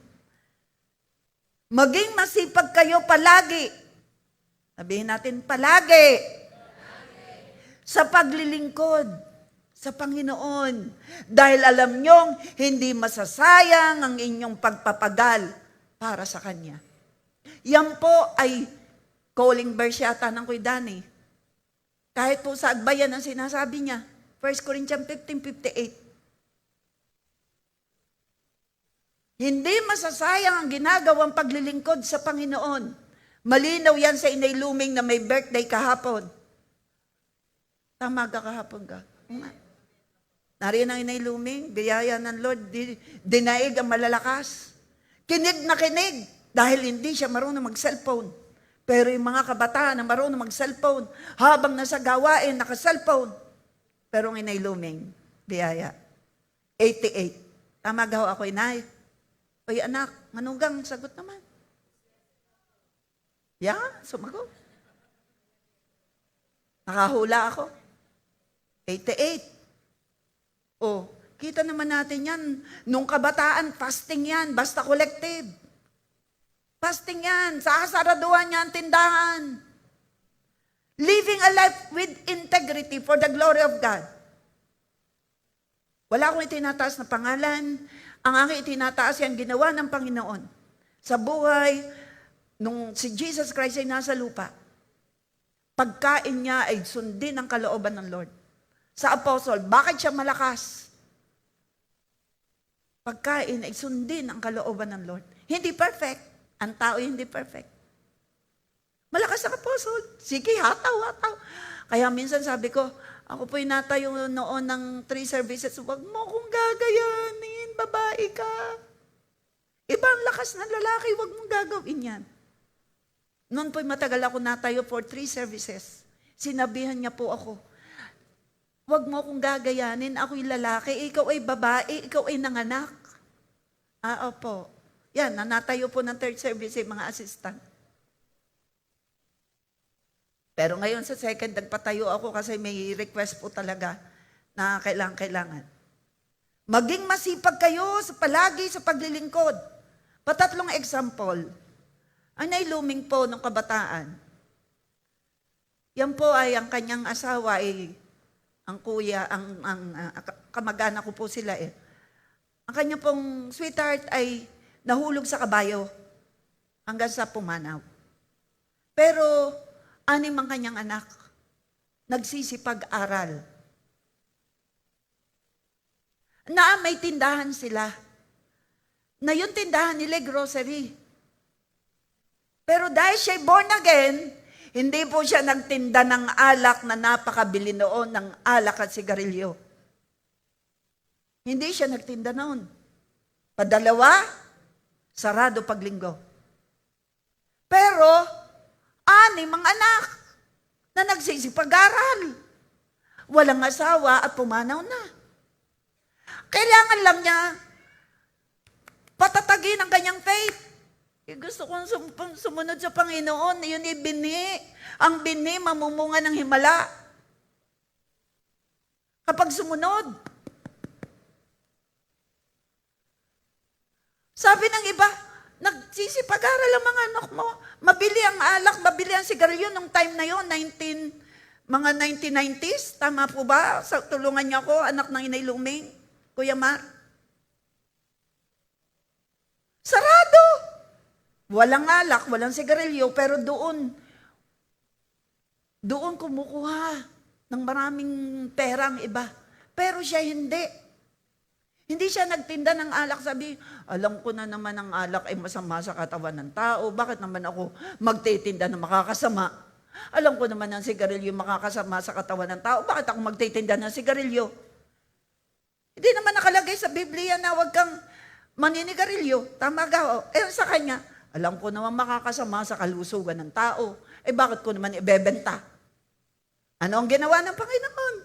Maging masipag kayo palagi. Sabihin natin, palagi. Sa paglilingkod sa Panginoon. Dahil alam nyong, hindi masasayang ang inyong pagpapagal para sa Kanya. Yan po ay calling verse yata ng Kuya Danny. Kahit po sa Agbayan ang sinasabi niya, 1 Corinthians 15:58. Hindi masasayang ang ginagawang paglilingkod sa Panginoon. Malinaw yan sa Inay Luming na may birthday kahapon. Tama ka kahapon ka? Nariyan ang Inay Luming, biyaya ng Lord, dinaig ang malalakas. Kinig na kinig dahil hindi siya marunong mag-cellphone. Pero yung mga kabataan na marunong mag-cellphone, habang nasa gawain, naka-cellphone. Pero ang Inay Luming, biyaya. 88. Tama gaw ako, Inay. Oy, anak, manugang, sagot naman. Sumagot. Nakahula ako. 88. Oh, kita naman natin yan. Nung kabataan, fasting yan, basta collective. Fasting yan. Sasaraduhan niya ang tindahan. Living a life with integrity for the glory of God. Wala akong itinataas na pangalan. Ang aking itinataas yan, ginawa ng Panginoon. Sa buhay nung si Jesus Christ ay nasa lupa, pagkain niya ay sundin ang kalooban ng Lord. Sa apostol, bakit siya malakas? Pagkain ay sundin ang kalooban ng Lord. Hindi perfect. Ang tao hindi perfect. Malakas ang apostol. Sige, hataw. Kaya minsan sabi ko, ako po'y natayo noon ng 3 services, huwag mo kong gagayanin, babae ka. Ibang lakas ng lalaki, huwag mong gagawin yan. Noon po'y matagal ako natayo for 3 services. Sinabihan niya po ako, huwag mo akong gagayanin, ako'y lalaki, ikaw ay babae, ikaw ay nanganak. Opo. Yan, natayo po ng 3rd service yung mga assistant. Pero ngayon sa 2nd, nagpatayo ako kasi may request po talaga na kailangan. Maging masipag kayo palagi sa paglilingkod. Patatlong example. Ang nailuming po ng kabataan. Yan po ay ang kanyang asawa ay ang kuya, kamag-anak ko po sila eh. Ang kanya pong sweetheart ay nahulog sa kabayo hanggang sa pumanaw. Pero 6 ang kanyang anak, nagsisipag-aral. Na may tindahan sila. Na yung tindahan nila grocery. Pero dahil siya born again, hindi po siya nagtinda ng alak na napakabili noon ng alak at sigarilyo. Hindi siya nagtinda noon. Padalawa, sarado paglinggo. Pero 6 ang anak na nagsisipag-aral. Walang asawa at pumanaw na. Kailangan lang niya patatagin ang kanyang faith. Gusto kong sumunod sa Panginoon. Yun ibini. Ang bini, mamumunga ng himala. Kapag sumunod. Sabi ng iba, nagsisipag-aral ang mga anak mo. Mabili ang alak, mabili ang sigarilyo nung time na yon, mga 1990s. Tama po ba? Tulungan niyo ako, anak ng Inay Luming, Kuya Mar. Sarado. Walang alak, walang sigarilyo, pero doon kumukuha ng maraming pera ang iba. Pero siya hindi. Hindi siya nagtinda ng alak, sabi, alam ko na naman ang alak ay masama sa katawan ng tao. Bakit naman ako magtitinda ng makakasama? Alam ko naman ang sigarilyo makakasama sa katawan ng tao. Bakit ako magtitinda ng sigarilyo? Hindi naman nakalagay sa Biblia na huwag kang maninigarilyo. Tama ka. Sa kanya, alam ko naman makakasama sa kalusugan ng tao. Bakit ko naman ibebenta? Ano ang ginawa ng Panginoon?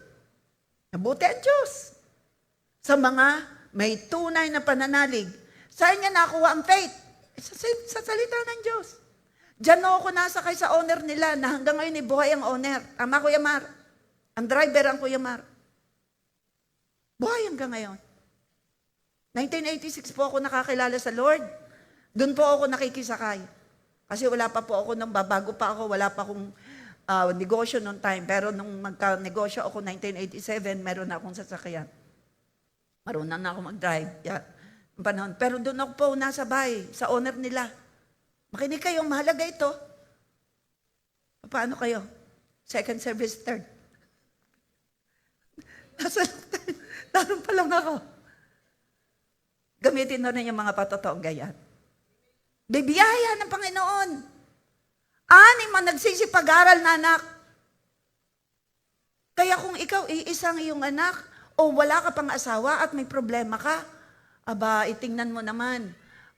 Nabuti ang Diyos. Sa mga may tunay na pananalig, saan niya nakuha ang faith? Sa salita ng Diyos. Diyan ako nasakay sa owner nila na hanggang ngayon buhay ang owner. Tama, Kuya Mar. Ang driver ang Kuya Mar. Buhay hanggang ngayon. 1986 po ako nakakilala sa Lord. Doon po ako nakikisakay. Kasi wala pa po ako, bago pa ako, wala pa akong negosyo noong time. Pero nung magka-negosyo ako 1987, meron na akong sasakyan. Marunong na ako mag-drive. Yeah. Pero doon ako po nasabay sa owner nila. Makinig kayo, mahalaga ito. Paano kayo? 2nd service, 3rd. Naroon pa lang ako. Gamitin mo rin yung mga patotoong gayan. Bibiyaya ng Panginoon. 6 ang nagsisipag-aral na anak. Kaya kung ikaw iisang iyong anak, o wala ka pang asawa at may problema ka, itingnan mo naman.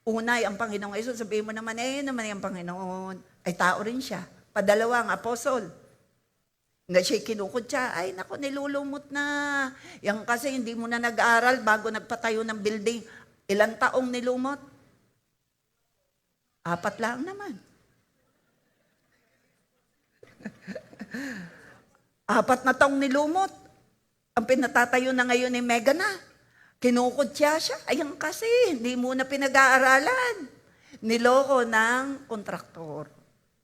Unay, ang Panginoong Yesus, sabihin mo naman, naman yung Panginoon. Ay, tao rin siya. Padalawa, ang apostol. Nga siya'y kinukutya, ay naku, nilulumot na. Yan kasi hindi mo na nag-aaral bago nagpatayo ng building. Ilang taong nilumot? 4 lang naman. 4 na taong nilumot. Ang pinatatayo na ngayon ni Mega na. Kinukutya siya. Ayan kasi, hindi muna pinag-aaralan. Niloko ng kontraktor.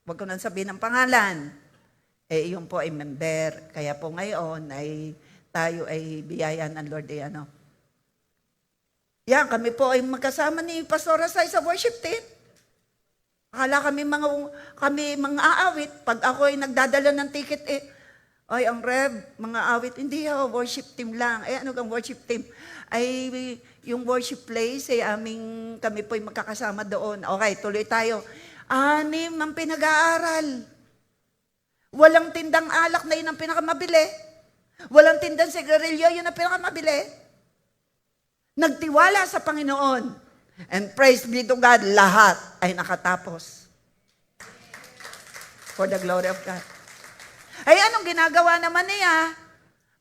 Huwag ko nang sabihin ng pangalan. Yun po ay member. Kaya po ngayon ay tayo ay biyaya ng Lord Yan, kami po ay magkasama ni Pastor Asay sa worship team. Akala kami mga aawit. Pag ako ay nagdadala ng ticket, ay, ang Rev, mga awit, hindi worship team lang. Ano kang worship team? Ay, yung worship place, kami po'y magkakasama doon. Okay, tuloy tayo. 6 ang pinag-aaral. Walang tindang alak na yun ang pinakamabili. Walang tindang sigarilyo, yun ang pinakamabili. Nagtiwala sa Panginoon. And praise be to God, lahat ay nakatapos. For the glory of God. Ay, anong ginagawa naman niya?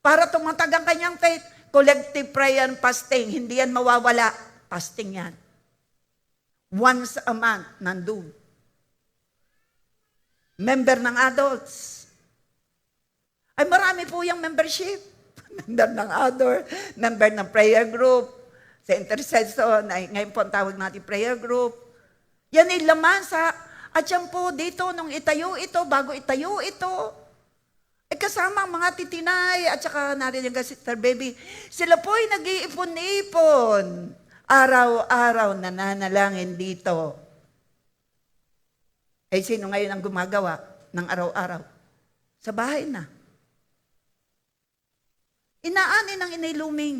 Para tumatag ang kanyang faith. Collective prayer and fasting. Hindi yan mawawala. Fasting yan. Once a month, nandun. Member ng adults. Ay, marami po yung membership. Member ng adult, member ng prayer group, sa intercession, ngayon po ang tawag natin prayer group. Yan ay laman at yan po dito, nung itayo ito, bago itayo ito, kasama ang mga titinay at saka narinig si Sister Baby, sila po ay nag-iipon-ipon. Araw-araw nananalangin dito. Eh, sino ngayon ang gumagawa ng araw-araw? Sa bahay na. Inaanin ang iniluming.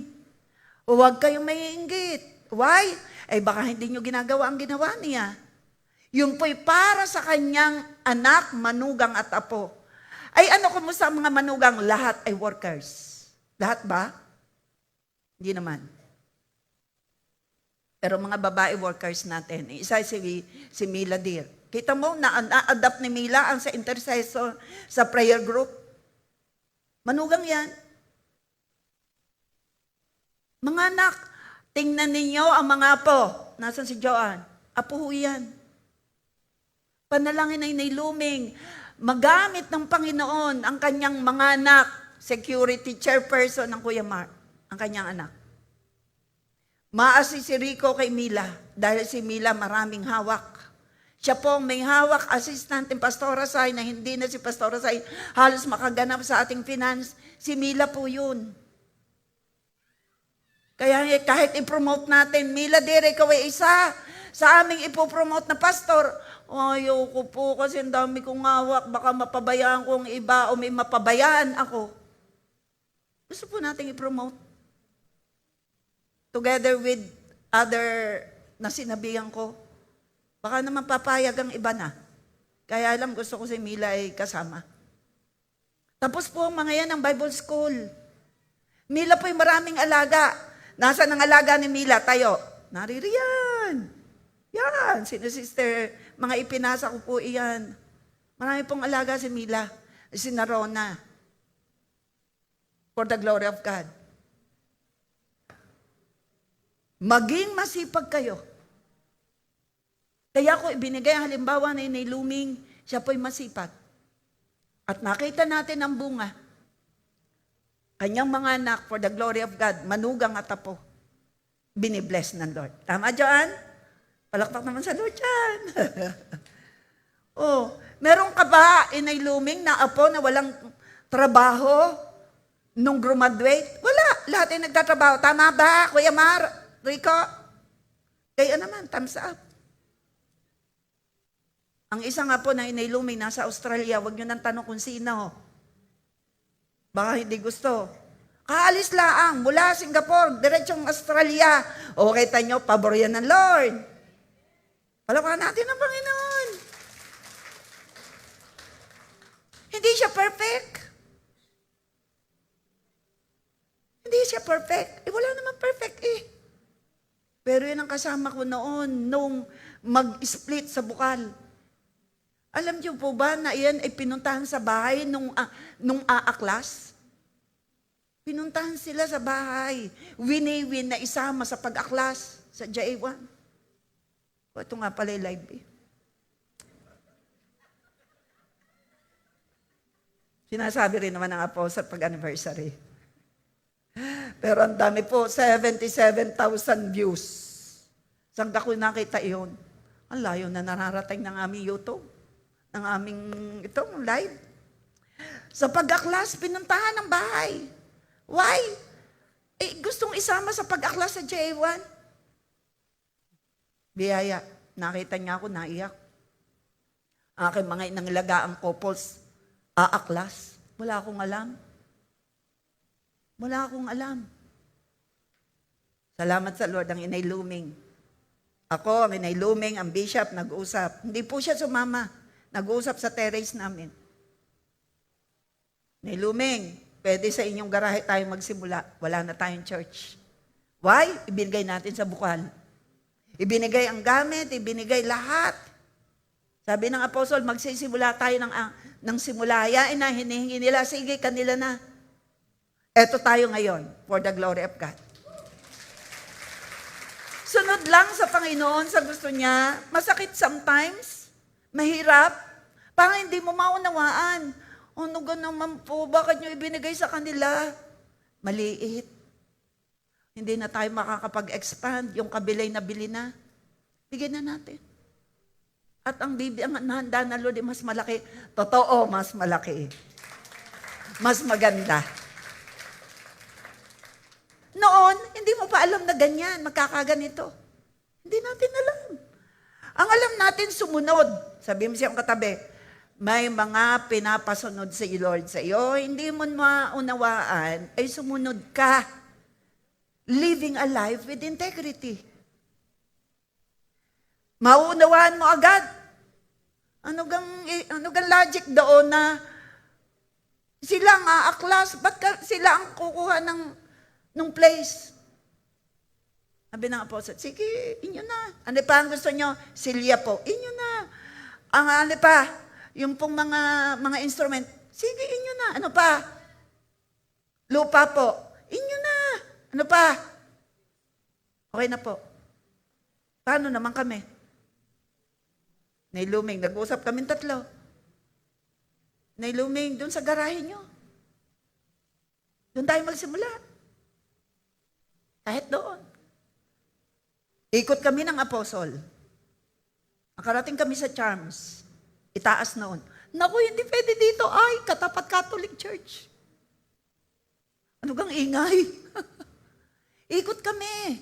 Huwag kayong maiinggit. Why? Ay baka hindi nyo ginagawa ang ginawa niya. Yung po'y para sa kanyang anak, manugang at apo. Ay kumusta ang mga manugang? Lahat ay workers. Lahat ba? Hindi naman. Pero mga babae workers natin. Isa si Mila Deer. Kita mo, na-adapt ni Mila ang sa intercessor, sa prayer group. Manugang yan. Mga anak, tingnan ninyo ang mga apo. Nasaan si Joanne? Apo ho yan. Panalangin ay nailuming. Magamit ng Panginoon ang kanyang mga anak, security chairperson ng Kuya Mark, ang kanyang anak. Maasi si Rico kay Mila, dahil si Mila maraming hawak. Siya po may hawak, assistant ng Pastora Sai, na hindi na si Pastora Sai halos makaganap sa ating finance. Si Mila po yun. Kaya kahit i-promote natin, Mila Dire, ikaw ay isa sa aming ipopromote na pastor. Ayoko po kasi ang dami kong hawak, baka mapabayaan ko ang iba o may mapabayaan ako. Gusto po natin i-promote. Together with other na sinabihan ko. Baka naman papayag ang iba na. Kaya alam, gusto ko si Mila ay kasama. Tapos po ang mga yan ng Bible School. Mila po yung maraming alaga. Nasaan ang alaga ni Mila? Tayo. Naririyan. Yan. Sino sister? Mga ipinasa ko po iyan. Marami pong alaga si Mila. Si Narona. For the glory of God. Maging masipag kayo. Kaya ko ibinigay ang halimbawa na iniluming, siya po'y masipag. At nakita natin ang bunga. Kanyang mga anak, for the glory of God, manugang at apo, binibless ng Lord. Tama, Joanne? Palakpak naman sa Lord yan. Meron ka ba iniluming na apo na walang trabaho nung graduate? Wala. Lahat ay nagtatrabaho. Tama ba, Kuya Mar? Rico? Kaya naman, thumbs up. Ang isa nga po na iniluming nasa Australia, wag nyo nang tanong kung sino. Baka hindi gusto. Kaalis laang mula Singapore, diretsong Australia. O kita nyo, pabor yan ng Lord. Palawakan natin ang Panginoon. Hindi siya perfect. Hindi siya perfect. Wala naman perfect Pero yun ang kasama ko noon, nung mag-split sa bukal. Alam niyo po ba na iyan ay pinuntahan sa bahay nung aaklas? Pinuntahan sila sa bahay. Wini-win na isama sa pag-aklas sa J1. Ito nga pala yung live Sinasabi rin naman ng apostle pag-anniversary. Pero ang dami po, 77,000 views. Saan ko nakita iyon? Ang layo na nararating ng aming YouTube. Ng aming itong live. Sa pag-aklas, pinuntahan ng bahay. Why? Gustong isama sa pag-aklas sa J1. Biyaya. Nakita niya ako, naiyak. Aking mga inanglagaang couples, aaklas. Wala akong alam. Wala akong alam. Salamat sa Lord, ang Inay Luming. Ako, ang Inay Luming, ang bishop, nag-usap. Hindi po siya sumama. Nag-usap sa terrace namin. Inay Luming, pwede sa inyong garahe tayo magsimula. Wala na tayong church. Why? Ibinigay natin sa bukal. Ibinigay ang gamit, ibinigay lahat. Sabi ng apostol, magsisimula tayo ng simula. Hayain na, hinihingi nila, sige, kanila na. Eto tayo ngayon, for the glory of God. Sunod lang sa Panginoon, sa gusto niya, masakit sometimes, mahirap, parang hindi mo maunawaan. Ano naman po, bakit niyo ibinigay sa kanila? Maliit. Hindi na tayo makakapag-expand, yung kabilay na bili na. Bigyan na natin. At ang nahanda na Lord, mas malaki. Totoo, mas malaki. Mas maganda. Noon, hindi mo pa alam na ganyan, magkakaganito. Hindi natin alam. Ang alam natin, sumunod. Sabi mo siyang katabi, may mga pinapasunod sa Lord sa iyo, hindi mo maunawaan, ay sumunod ka. Living a life with integrity. Mauunawaan mo agad. Ano gang logic doon na sila ang aaklas, ba't sila ang kukuha ng place? Sabi ng apostol, sige, inyo na. Ano pa ang gusto nyo? Silya po, inyo na. Ang ano pa, yung pong mga instrument, sige, inyo na. Ano pa? Lupa po, inyo na. Ano pa? Okay na po. Paano naman kami? Nay Luming, nag-usap kami tatlo. Nay Luming, doon sa garahe nyo. Doon tayo magsimula. Kahit doon. Ikot kami ng apostol. Nakarating kami sa Charms. Itaas noon. Naku, hindi pwede dito. Ay, katapat Catholic Church. Ano gang ingay? Ikot kami.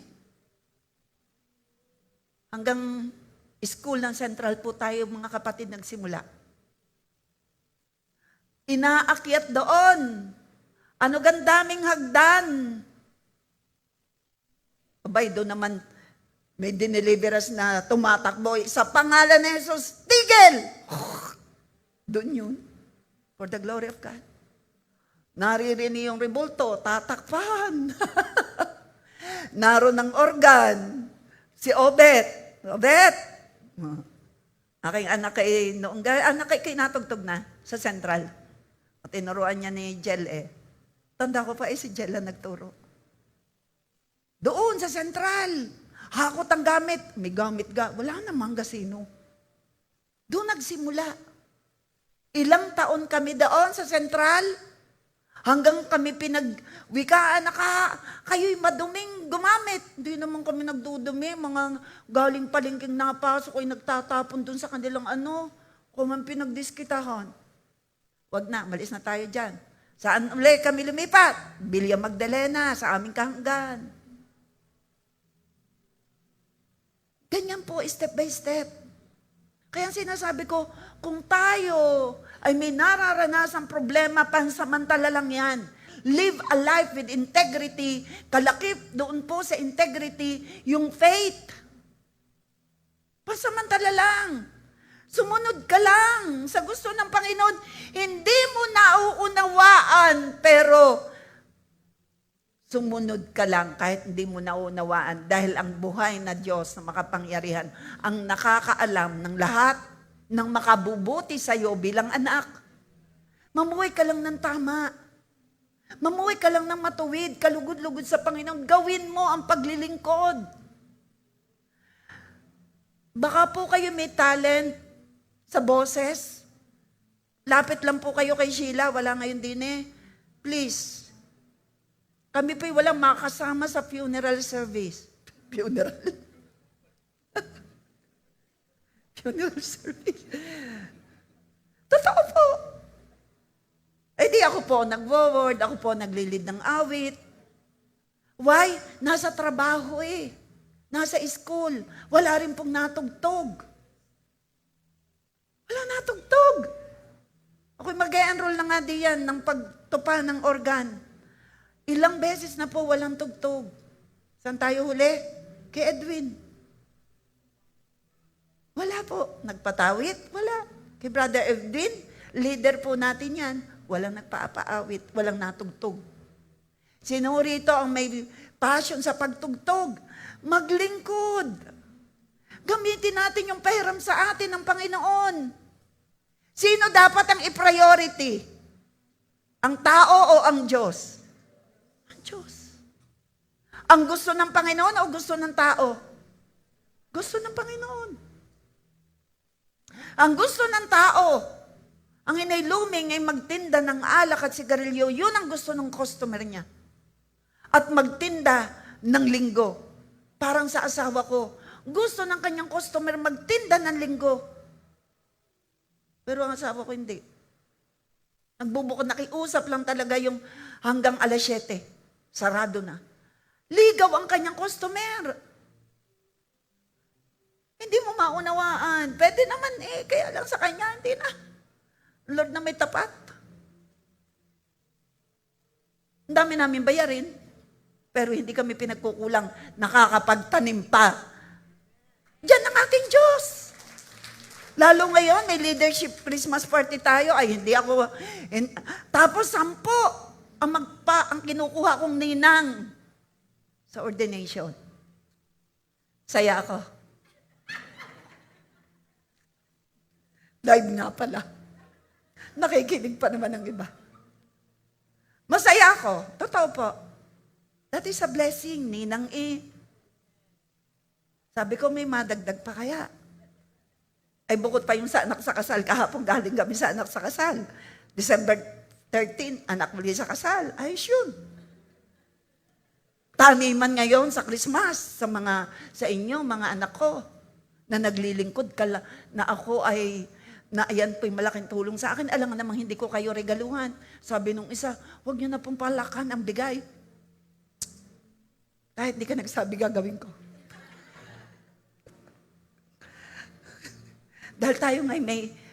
Hanggang school ng Central po tayo, mga kapatid, nagsimula. Inaakyat doon. Ano gandaming hagdan. Abay, doon naman, may dineliveras na tumatakbo. Sa pangalan ni Jesus, tigil! Doon yun. For the glory of God. Naririnig yung rebulto, tatakpan. Naroon ng organ. Si Obet. Obet! Aking anak kay kinatugtog na sa Central. At tinuruan niya ni Jel Tanda ko pa si Jel ang nagturo. Doon sa Central. Hakot ang gamit. May gamit wala namang gasino. Doon nagsimula. Ilang taon kami doon sa Central. Hanggang kami pinagwikaan na kayo'y maduming gumamit. Hindi naman kami nagdudumi. Mga galing palengking napasok ay nagtatapon dun sa kanilang kung man pinagdiskitahan. Wag na, malis na tayo dyan. Saan ulit kami lumipat? Bilya Magdalena, sa aming kahanggan. Ganyan po, step by step. Kaya sinasabi ko, kung tayo ay may nararanasang problema, pansamantala lang yan. Live a life with integrity. Kalakip doon po sa integrity, yung faith. Pansamantala lang. Sumunod ka lang sa gusto ng Panginoon. Hindi mo nauunawaan, pero sumunod ka lang kahit hindi mo nauunawaan dahil ang buhay na Diyos na makapangyarihan ang nakakaalam ng lahat ng makabubuti sa iyo bilang anak. Mamuhay ka lang ng tama. Mamuhay ka lang ng matuwid, kalugod-lugod sa Panginoon. Gawin mo ang paglilingkod. Baka po kayo may talent sa boses. Lapit lang po kayo kay Sheila, wala ngayon din Please. Kami po'y walang makasama sa funeral service. Funeral? Funeral service. Totoo po. Eh di ako po nag-word, ako po naglilid ng awit. Why? Nasa trabaho Nasa school. Wala rin pong natugtog. Wala natugtog. Ako'y mag-enroll na nga diyan ng pagtupa ng organ. Ilang beses na po walang tugtog. Saan tayo huli? Kay Edwin. Wala po. Nagpatawit? Wala. Kay Brother Edwin, leader po natin yan. Walang nagpapaawit. Walang natugtog. Sino rito ang may passion sa pagtugtog? Maglingkod. Gamitin natin yung pahiram sa atin ng Panginoon. Sino dapat ang i-priority? Ang tao o ang Diyos? Ang Diyos. Ang gusto ng Panginoon o gusto ng tao? Gusto ng Panginoon. Ang gusto ng tao, ang inailuming ay magtinda ng alak at sigarilyo, yun ang gusto ng customer niya. At magtinda ng linggo. Parang sa asawa ko, gusto ng kanyang customer magtinda ng linggo. Pero ang asawa ko hindi. Nagbubukod, nakiusap lang talaga yung hanggang 7:00. Sarado na. Ligaw ang kanyang customer. Hindi mo maunawaan. Pwede naman kaya lang sa kanya, hindi na. Lord na may tapat. Ang dami namin bayarin, pero hindi kami pinagkukulang, nakakapagtanim pa. Diyan ang ating Diyos. Lalo ngayon, may leadership Christmas party tayo. Ay, hindi ako. Tapos 10 ang kinukuha kong ninang sa ordination. Saya ako. Live nga pala. Nakikinig pa naman ng iba. Masaya ako. Totoo po. That is a blessing, ninang Sabi ko, may madagdag pa kaya? Ay bukod pa yung sa anak sa kasal. Kahapon galing kami sa anak sa kasal. December 13, anak muli sa kasal. Ayos yun. Taniman ngayon sa Christmas sa inyo, mga anak ko, na naglilingkod na ako ay, na ayan po'y malaking tulong sa akin. Alam nga namang hindi ko kayo regaluhan. Sabi nung isa, huwag niyo na pong palakan ang bigay. Kahit di ka nagsabi, gagawin ko. Dahil tayo ngay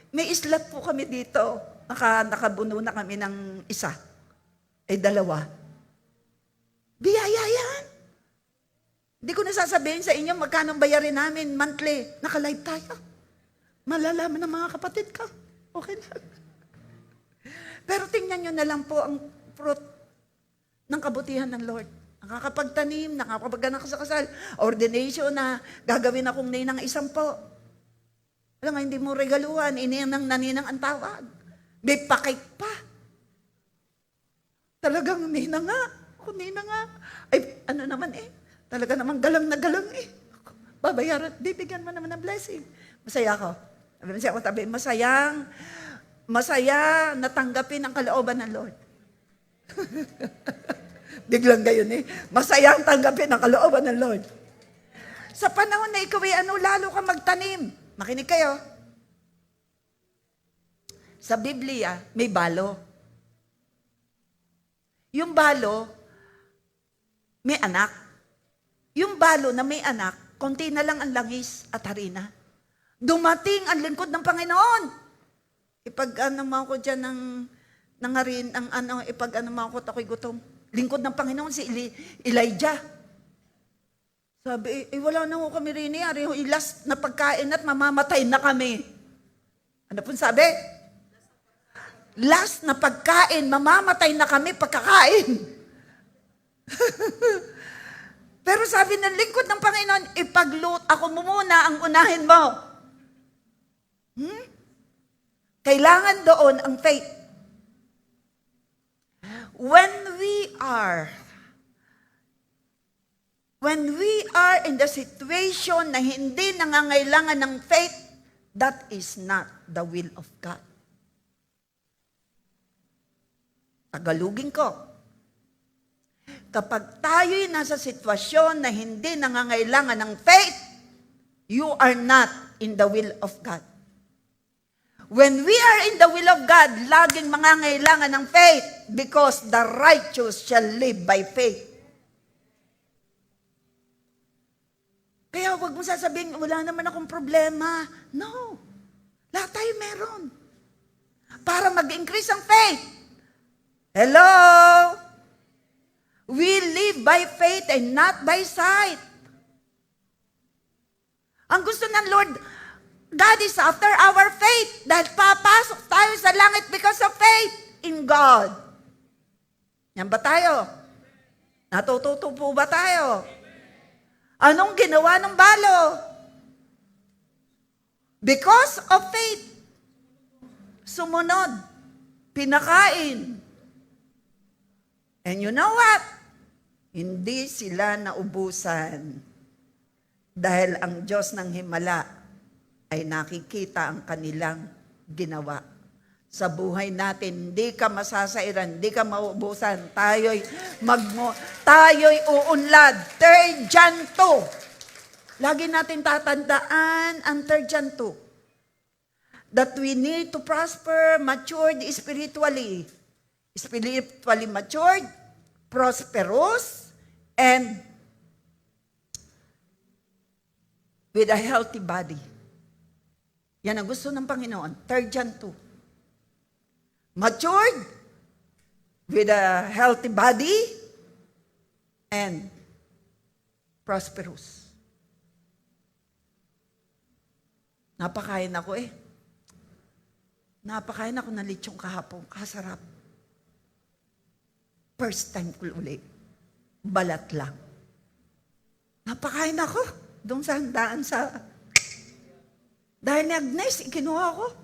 may islat po kami dito. Nakabuno na kami ng isa. 2. Biyaya yan. Hindi ko nasasabihin sa inyo magkano bayarin namin monthly. Naka-live tayo. Malalaman ng mga kapatid ka. Okay na. Pero tingnan nyo na lang po ang fruit ng kabutihan ng Lord. Nakakapagtanim, nakakapaganak sa kasal, ordination na gagawin akong ninang 10. Alam nga, hindi mo regaluhan, ininang naninang ang tawag. May pakik pa. Talagang ninang nga. Ako ninang nga. Ay, ano naman talaga naman galang na galang Babayaran, bibigyan mo naman ng blessing. Masaya ako. Masaya natanggapin ang kalooban ng Lord. Biglang gayon Masayang tanggapin ang kalooban ng Lord. Sa panahon na ikaw lalo ka magtanim. Makinig kayo. Sa Biblia, may balo. Yung balo, may anak. Yung balo na may anak, konti na lang ang langis at harina. Dumating ang lingkod ng Panginoon. Ipag-ano mo ako dyan ng harin, ipag-ano mo ako, ako'y gutom. Lingkod ng Panginoon, si Elijah. Sabi, wala na ho kami rin last na pagkain at mamamatay na kami. Ano po sabi? Last na pagkain, mamamatay na kami pagkakain. Pero sabi ng lingkod ng Panginoon, ako muna ang unahin mo. Kailangan doon ang faith. When we are in the situation na hindi nangangailangan ng faith, that is not the will of God. Tagalugin ko. Kapag tayo'y nasa sitwasyon na hindi nangangailangan ng faith, you are not in the will of God. When we are in the will of God, laging mangangailangan ng faith because the righteous shall live by faith. Kaya huwag mo sasabihin, wala naman akong problema. No. Lahat tayo meron. Para mag-increase ang faith. Hello? We live by faith and not by sight. Ang gusto ng Lord, God is after our faith. Dahil papasok tayo sa langit because of faith in God. Yan ba tayo? Natututo po ba tayo? Anong ginawa ng balo? Because of faith. Sumunod. Pinakain. And you know what? Hindi sila naubusan. Dahil ang Diyos ng Himala ay nakikita ang kanilang ginawa. Sa buhay natin, hindi ka masasairan, hindi ka maubusan. Tayo'y uunlad. 3 John 2. Lagi natin tatandaan ang 3 John 2. That we need to prosper, matured spiritually. Spiritually matured, prosperous, and with a healthy body. Yan ang gusto ng Panginoon. 3 John 2. Matured, with a healthy body, and prosperous. Napakain ako eh. Napakain ako ng lechong kahapon. Kasarap. First time ko ulit. Balat lang. Napakain ako. Doon sa handaan sa... Dahil ni Agnes, ikinuha ko.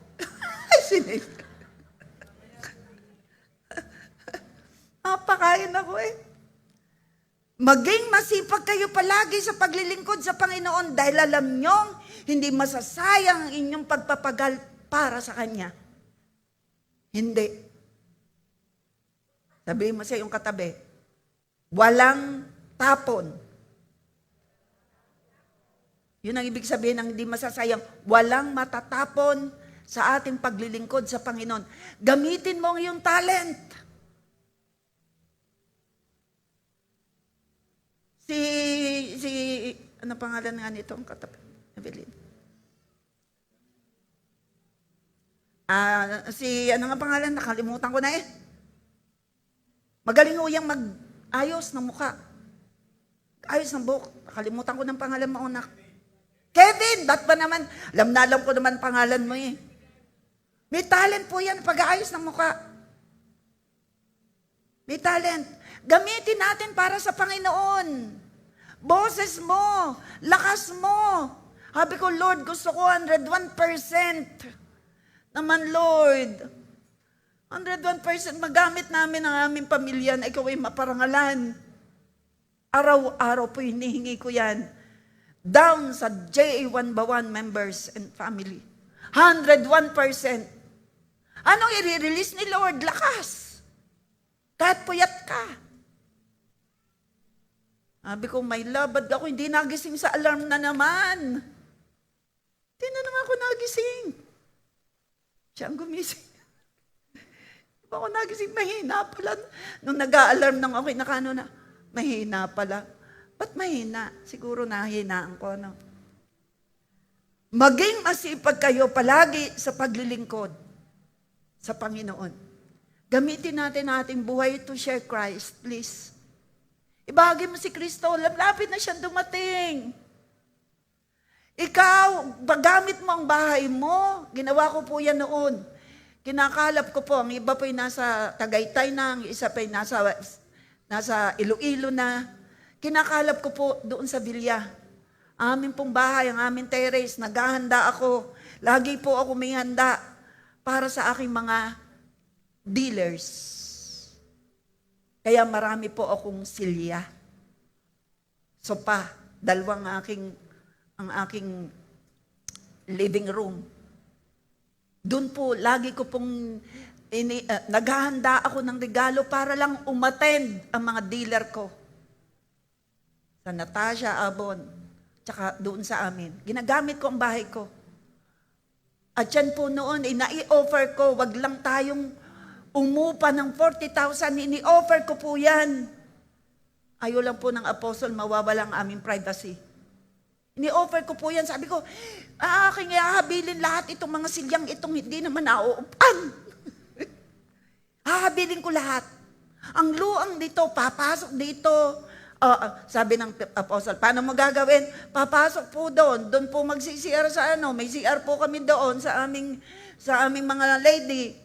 Sinig. Napakain ako eh. Maging masipag kayo palagi sa paglilingkod sa Panginoon dahil alam nyong hindi masasayang ang inyong pagpapagal para sa Kanya. Hindi. Sabihin mo sa iyong katabi, walang tapon. Yun ang ibig sabihin ng hindi masasayang. Walang matatapon sa ating paglilingkod sa Panginoon. Gamitin mo ang iyong talent. Ano pangalan nga nito ang katabi? Evelyn. Ano nga pangalan? Nakalimutan ko na eh. Magaling ho yung mag-ayos ng mukha. Ayos ng buhok. Nakalimutan ko ng pangalan mo, anak. Kevin! Ba't ba naman? Alam ko naman pangalan mo eh. May talent po yan, pag-aayos ng mukha. May talent. Gamitin natin para sa Panginoon. Boses mo, lakas mo. Sabi ko, Lord, gusto ko 101%. Naman, Lord. 101% magamit namin ang aming pamilya na ikaw ay maparangalan. Araw-araw po hinihingi ko yan. Down sa JA1 members and family. 101%. Anong i-release ni Lord? Lakas. Kahit puyat ka. Sabi ko, my love, ba't ako hindi nagising sa alarm na naman? Hindi na naman ako nagising. Siya ang gumising. Di ba ako nagising? Mahina pala. Nung nag-a-alarm nang ako, nakano na, mahina pala. Ba't mahina? Siguro nahinaan ko, ano? Maging masipag kayo palagi sa paglilingkod sa Panginoon. Gamitin natin ating buhay to share Christ, please. Ibahagi mo si Kristo, lapit na siyang dumating. Ikaw, gamit mo ang bahay mo. Ginawa ko po yan noon. Kinakalap ko po, ang iba po ay nasa Tagaytay na, ang isa pa ay nasa Iloilo na. Kinakalap ko po doon sa Villa. Amin pong bahay, ang aming terrace, naghahanda ako. Lagi po ako may handa para sa aking mga dealers. Kaya marami po akong silya. Sopa, ang aking living room. Doon po, lagi ko pong naghahanda ako ng regalo para lang umattend ang mga dealer ko. Sa Natasha, Abon, tsaka doon sa amin. Ginagamit ko ang bahay ko. At yan po noon, nai-offer ko, wag lang tayong umupa ng 40,000, ini-offer ko po yan. Ayaw lang po ng apostle, mawawala ang aming privacy. Ini-offer ko po yan. Sabi ko, aking hahabilin lahat itong mga silyang itong hindi naman nauupan. Hahabilin ko lahat. Ang luang dito, papasok dito. Sabi ng apostle, paano mo gagawin? Papasok po doon. Doon po magsi-CR sa ano. May CR po kami doon sa aming mga lady.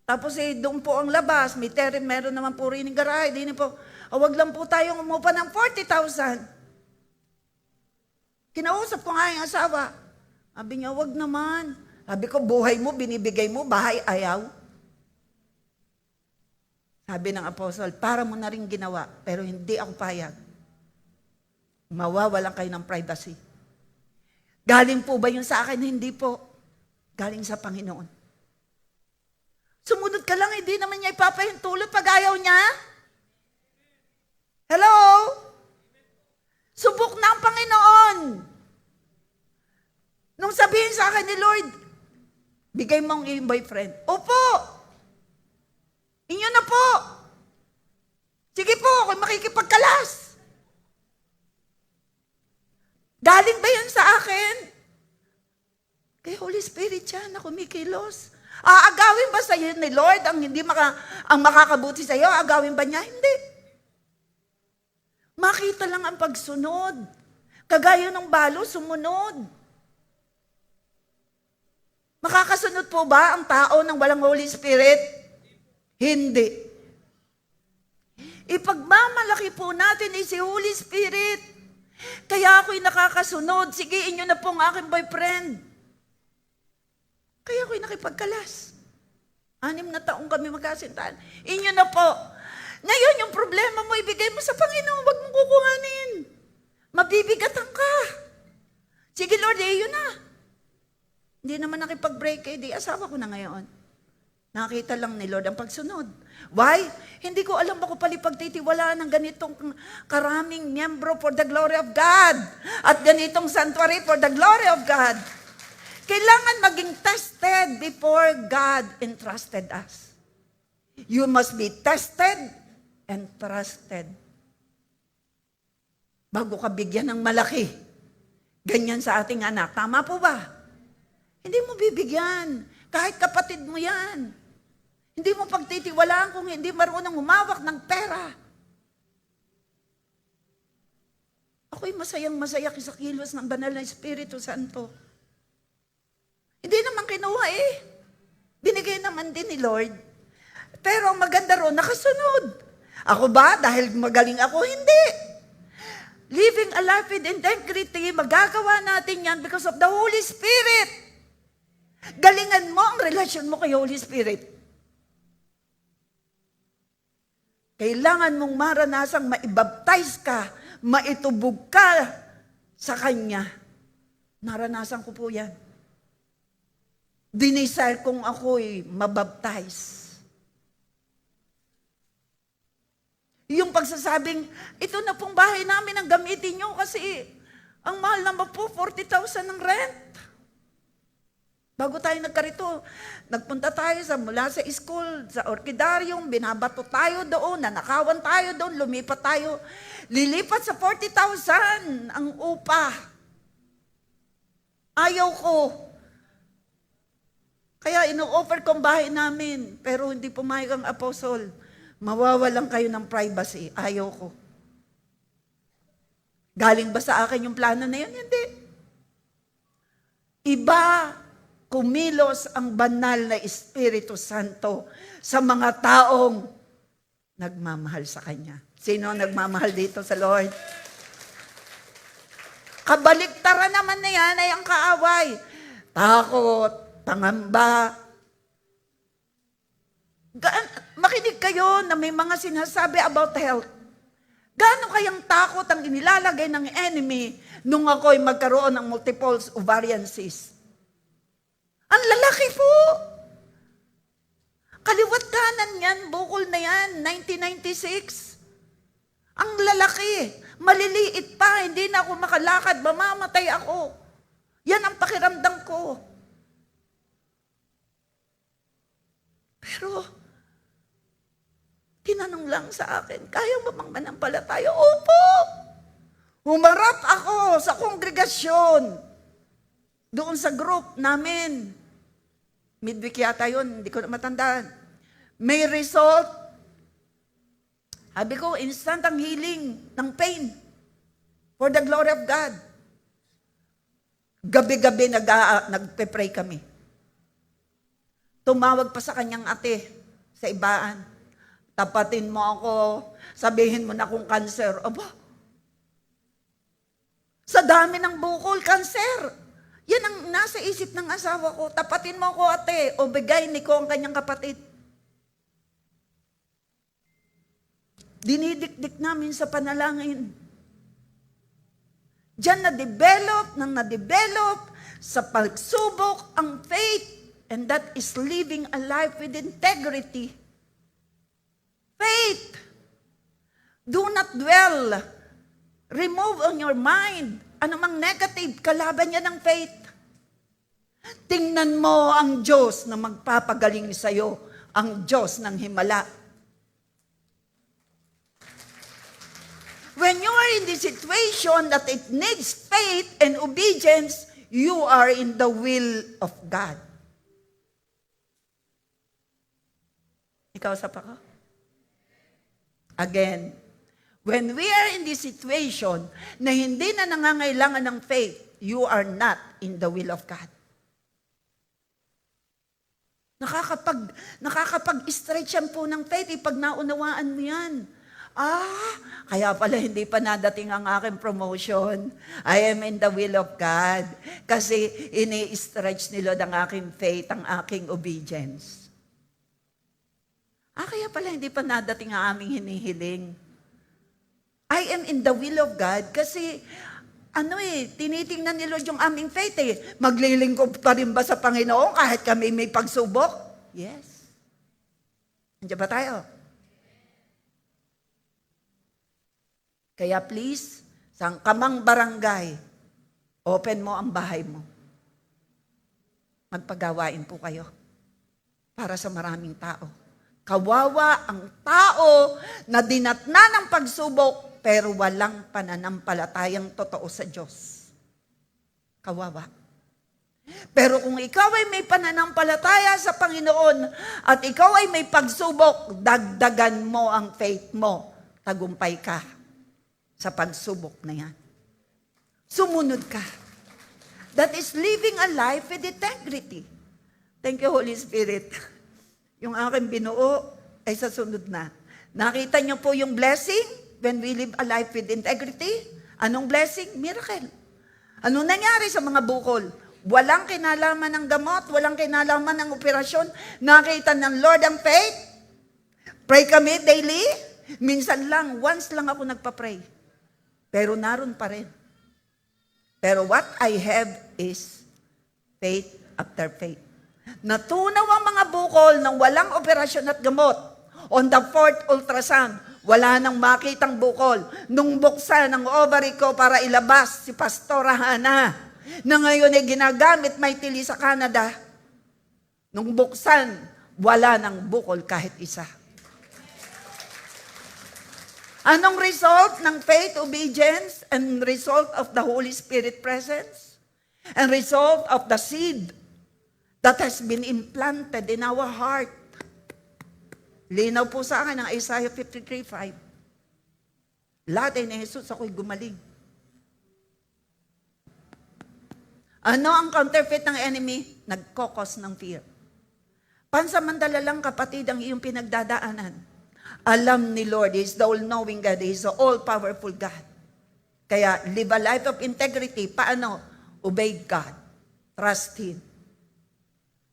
Tapos doon po ang labas. Meron naman po rin yung garahe. Dini po, wag lang po tayong umupa ng 40,000. Kinausap ko nga yung asawa. Sabi niya, wag naman. Sabi ko, buhay mo, binibigay mo, bahay ayaw. Sabi ng apostol, para mo na rin ginawa, pero hindi ako payag. Mawawalan kayo ng privacy. Galing po ba yun sa akin? Hindi po. Galing sa Panginoon. Sumunod ka lang, hindi naman niya ipapahintulot pag ayaw niya. Hello? Subok na ang Panginoon. Nung sabihin sa akin ni Lord, bigay mo ang iyong boyfriend. Opo. Inyo na po. Sige po, ako'y makikipagkalas. Galing ba yan sa akin? Kay Holy Spirit yan na kumikilos. Aagawin ba sa iyo ni Lord ang ang makakabuti sa iyo? Aagawin ba niya? Hindi. Makita lang ang pagsunod. Kagaya ng balo, sumunod. Makakasunod po ba ang tao ng walang Holy Spirit? Hindi. Ipagmamalaki po natin si Holy Spirit. Kaya ako'y nakakasunod. Sige, inyo na po ang aking boyfriend. Kaya ako'y nakipagkalas. 6 na taong kami magkasintahan. Inyo na po. Ngayon, yung problema mo, ibigay mo sa Panginoon. Huwag mong kukuhanin. Mabibigatan ka. Sige, Lord, yun na. Hindi naman nakipag-break di asawa ko na ngayon. Nakita lang ni Lord ang pagsunod. Why? Hindi ko alam ako palipagtitiwalaan ng ganitong karaming miyembro for the glory of God. At ganitong sanctuary for the glory of God. Kailangan maging tested before God entrusted us. You must be tested and trusted. Bago ka bigyan ng malaki. Ganyan sa ating anak. Tama po ba? Hindi mo bibigyan. Kahit kapatid mo yan. Hindi mo pagtitiwalaan kung hindi marunong humawak ng pera. Ako'y masayang-masaya sa kilos ng banal na Espiritu Santo. Hindi naman kinuha Binigay naman din ni Lord. Pero ang maganda ron, nakasunod. Ako ba? Dahil magaling ako? Hindi. Living a life with integrity, magagawa natin yan because of the Holy Spirit. Galingan mo ang relasyon mo kay Holy Spirit. Kailangan mong maranasang maibaptize ka, maitubog ka sa Kanya. Naranasan ko po yan. Dinisire kong ako'y mabaptize. Yung pagsasabing, ito na pong bahay namin ang gamitin nyo kasi ang mahal naman po, 40,000 ng rent. Bago tayo nagkarito, nagpunta tayo mula sa school, sa orkidarium, binabato tayo doon, nanakawan tayo doon, lumipat tayo. Lilipat sa 40,000 ang upa. Ayaw ko. Kaya ino-offer kong bahay namin, pero hindi pumayag ang apostle. Mawawalan kayo ng privacy. Ayaw ko. Galing ba sa akin yung plano na yun? Hindi. Iba kumilos ang banal na Espiritu Santo sa mga taong nagmamahal sa Kanya. Sino ang nagmamahal dito sa Lord? Kabaliktaran naman na yan ay ang kaaway. Takot, pangamba. Makinig kayo na may mga sinasabi about health. Gaano kayang takot ang inilalagay ng enemy nung ako'y magkaroon ng multiple ovarian cyst? Ang lalaki po. Kaliwat kanan yan, bukol na yan, 1996. Ang lalaki, maliliit pa, hindi na ako makalakad, mamamatay ako. Yan ang pakiramdam ko. Pero, tinanong lang sa akin, kaya mo bang manampalataya? Opo! Humarap ako sa kongregasyon, doon sa group namin. Midweek yata yun, hindi ko na matandaan. May result. Sabi ko, instant ang healing ng pain for the glory of God. Gabi-gabi nagpe-pray kami. Tumawag pa sa kanyang ate sa ibaan. Tapatin mo ako, sabihin mo na kung cancer. Aba, sa dami ng bukol, cancer. Yan ang nasa isip ng asawa ko. Tapatin mo ako, ate, o bigay ni ko ang kanyang kapatid. Dinidikdik namin sa panalangin. Diyan na-develop sa pagsubok ang faith. And that is living a life with integrity. Faith. Do not dwell. Remove on your mind. Anumang negative, kalaban niya ng faith. Tingnan mo ang Diyos na magpapagaling sa iyo. Ang Diyos ng himala. When you are in the situation that it needs faith and obedience, you are in the will of God. Ikaw sa pa ka? Again, when we are in this situation na hindi na nangangailangan ng faith, you are not in the will of God. Nakakapag-stretch yan po ng faith pag naunawaan mo yan. Kaya pala hindi pa nadating ang aking promotion. I am in the will of God. Kasi ini-stretch ni Lord ang aking faith, ang aking obedience. Kaya pala hindi pa nadating ang aming hinihiling. I am in the will of God kasi tinitingnan ni Lord yung aming faith Maglilingkod pa rin ba sa Panginoon kahit kami may pagsubok? Yes. Andiyan ba tayo? Kaya please, sa kamang barangay, open mo ang bahay mo. Magpagawain po kayo para sa maraming tao. Kawawa ang tao na dinatna ng pagsubok pero walang pananampalatayang totoo sa Diyos. Kawawa. Pero kung ikaw ay may pananampalataya sa Panginoon at ikaw ay may pagsubok, dagdagan mo ang faith mo. Tagumpay ka sa pagsubok na yan. Sumunod ka. That is living a life with integrity. Thank you, Holy Spirit. Yung aking binuo ay sa sunod na. Nakita niyo po yung blessing when we live a life with integrity? Anong blessing? Miracle. Anong nangyari sa mga bukol? Walang kinalaman ng gamot, walang kinalaman ng operasyon. Nakita ng Lord ang faith. Pray kami daily. Minsan lang, once lang ako nagpa-pray. Pero naroon pa rin. Pero what I have is faith after faith. Natunaw ang mga bukol ng walang operasyon at gamot. On the 4th ultrasound, wala nang makitang bukol. Nung buksan ang ovary ko para ilabas si Pastora Hana, na ngayon ay ginagamit mightily sa Canada, nung buksan, wala nang bukol kahit isa. Anong result ng faith, obedience, and result of the Holy Spirit presence? And result of the seed that has been implanted in our heart. Linaw po sa akin ang Isaiah 53:5. Lahat ay ni Jesus, ako'y gumaling. Ano ang counterfeit ng enemy? Nagkokos ng fear. Pansamantala lang, kapatid, ang iyong pinagdadaanan. Alam ni Lord, He is the all-knowing God, He is the all-powerful God. Kaya, live a life of integrity. Paano? Obey God. Trust Him.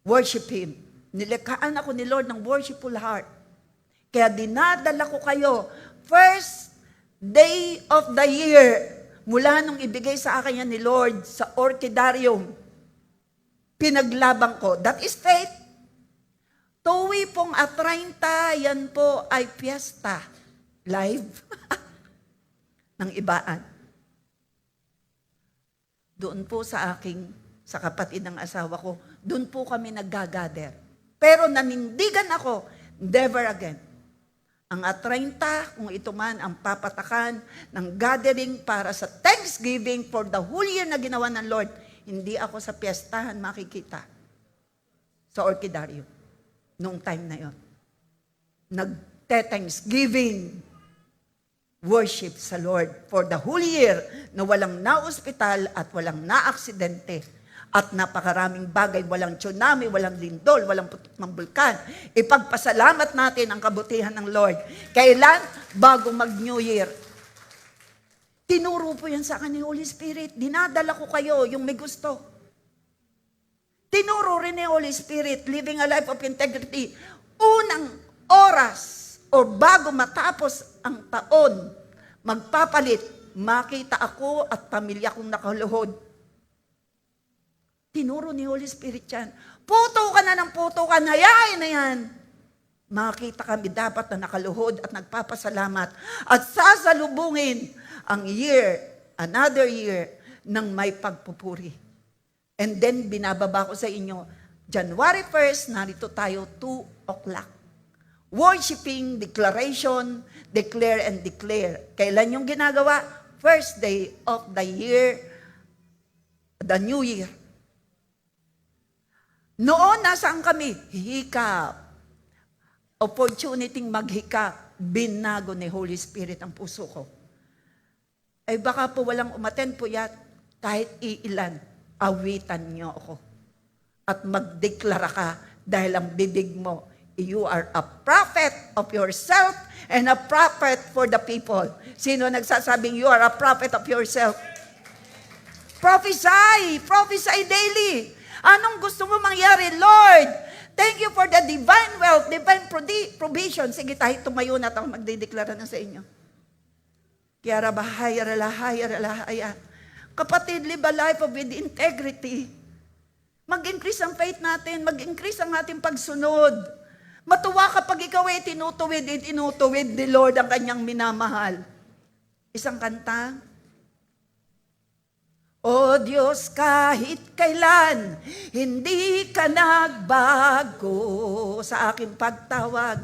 Worship Him. Nilikhaan ako ni Lord ng worshipful heart. Kaya dinadala ko kayo, first day of the year, mula nung ibigay sa akin yan ni Lord sa orchidarium, pinaglabang ko. That is faith. Tuwi pong at 30, yan po ay fiesta. Live. ng ibaan. Doon po sa kapatid ng asawa ko, doon po kami naggagather. Pero nanindigan ako, never again. ang 30, kung ito man ang papatakan ng gathering para sa Thanksgiving for the whole year na ginawa ng Lord, hindi ako sa piyestahan makikita sa Orkidario noong time na yon. Nagte-Thanksgiving worship sa Lord for the whole year na walang na-ospital at walang na-aksidente at napakaraming bagay, walang tsunami, walang lindol, walang putok ng bulkan. Ipagpasalamat natin ang kabutihan ng Lord. Kailan? Bago mag-New Year. Tinuro po yan sa akin ni Holy Spirit. Dinadala ko kayo yung may gusto. Tinuro rin ni Holy Spirit, living a life of integrity. Unang oras o bago matapos ang taon, magpapalit, makita ako at pamilya kong nakaluhod. Tinuro ni Holy Spirit yan. Puto ka na ng puto ka, hayain na yan. Makita kami dapat na nakaluhod at nagpapasalamat at sasalubungin ang year, another year, ng may pagpupuri. And then, binababa ko sa inyo, January 1st, narito tayo, 2 o'clock. Worshiping, declaration, declare and declare. Kailan yung ginagawa? First day of the year, the new year. Noon, nasaan kami? Hikap. Opportunity maghikap. Binago ni Holy Spirit ang puso ko. Ay baka po walang umaten po yan, kahit iilan, awitan niyo ako. At magdeklara ka dahil ang bibig mo, you are a prophet of yourself and a prophet for the people. Sino nagsasabing you are a prophet of yourself? Prophesy! Prophesy daily! Anong gusto mo mangyari, Lord? Thank you for the divine wealth, divine provision. Sige, tayo tumayo na tayo, magdideklara na sa inyo. Kaya rabahaya, ralahaya, ralahaya. Kapatid, live a life of with integrity. Mag-increase ang faith natin, mag-increase ang ating pagsunod. Matuwa kapag ikaw ay tinutuwid ni Lord ang kanyang minamahal. Isang kanta, O Diyos, kahit kailan, hindi ka nagbago sa aking pagtawag.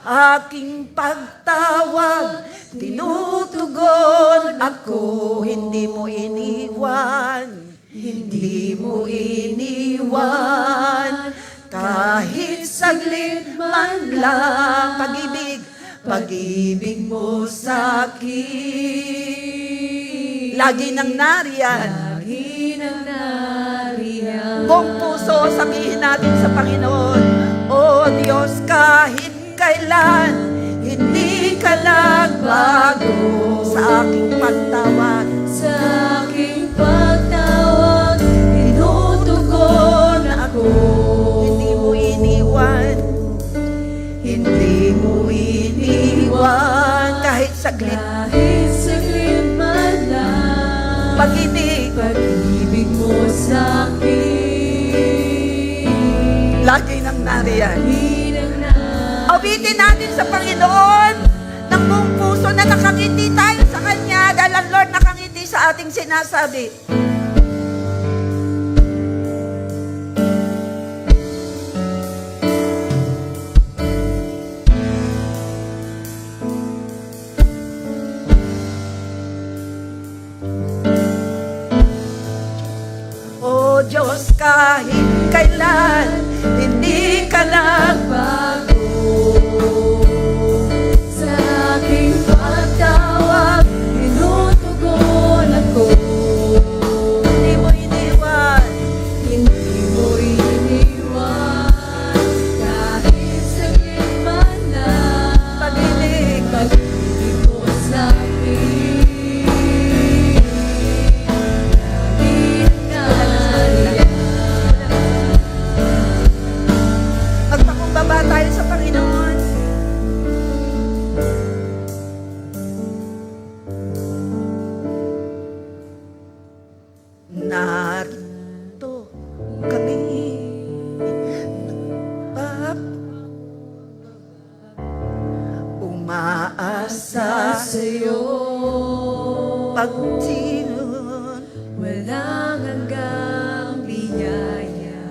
Aking pagtawag, tinutugon ako, hindi mo iniwan. Hindi mo iniwan, kahit saglit man lang. Pag-ibig mo sa'kin. Lagi nang nariyan. Buong puso sabihin natin sa Panginoon, O Diyos, kahit kailan, hindi ka nagbago sa aking pagtawag. Sa aking pagtawag, tinutugon ako. Hindi mo iniwan. Hindi mo iniwan kahit saglit. Kahit saglit man lang. Pag-ibig mo sa'kin. Lagi nang nariyan. Lagi nang nariyan. Awitin natin sa Panginoon ng buong puso na nakangiti tayo sa Kanya dahil ang Lord nakangiti sa ating sinasabi. O Diyos, kahit kailan, hindi ka nagbago. Sa aking pagtawag, tinutugon ako. Hindi mo iniwan. Hindi mo iniwan. Kahit saglit man lang. Pag-ibig mo sa'kin. Magpakumbaba tayo sa Panginoon. Narito kami, umaasa Sa'yo pagtinun. walang hanggang biyaya.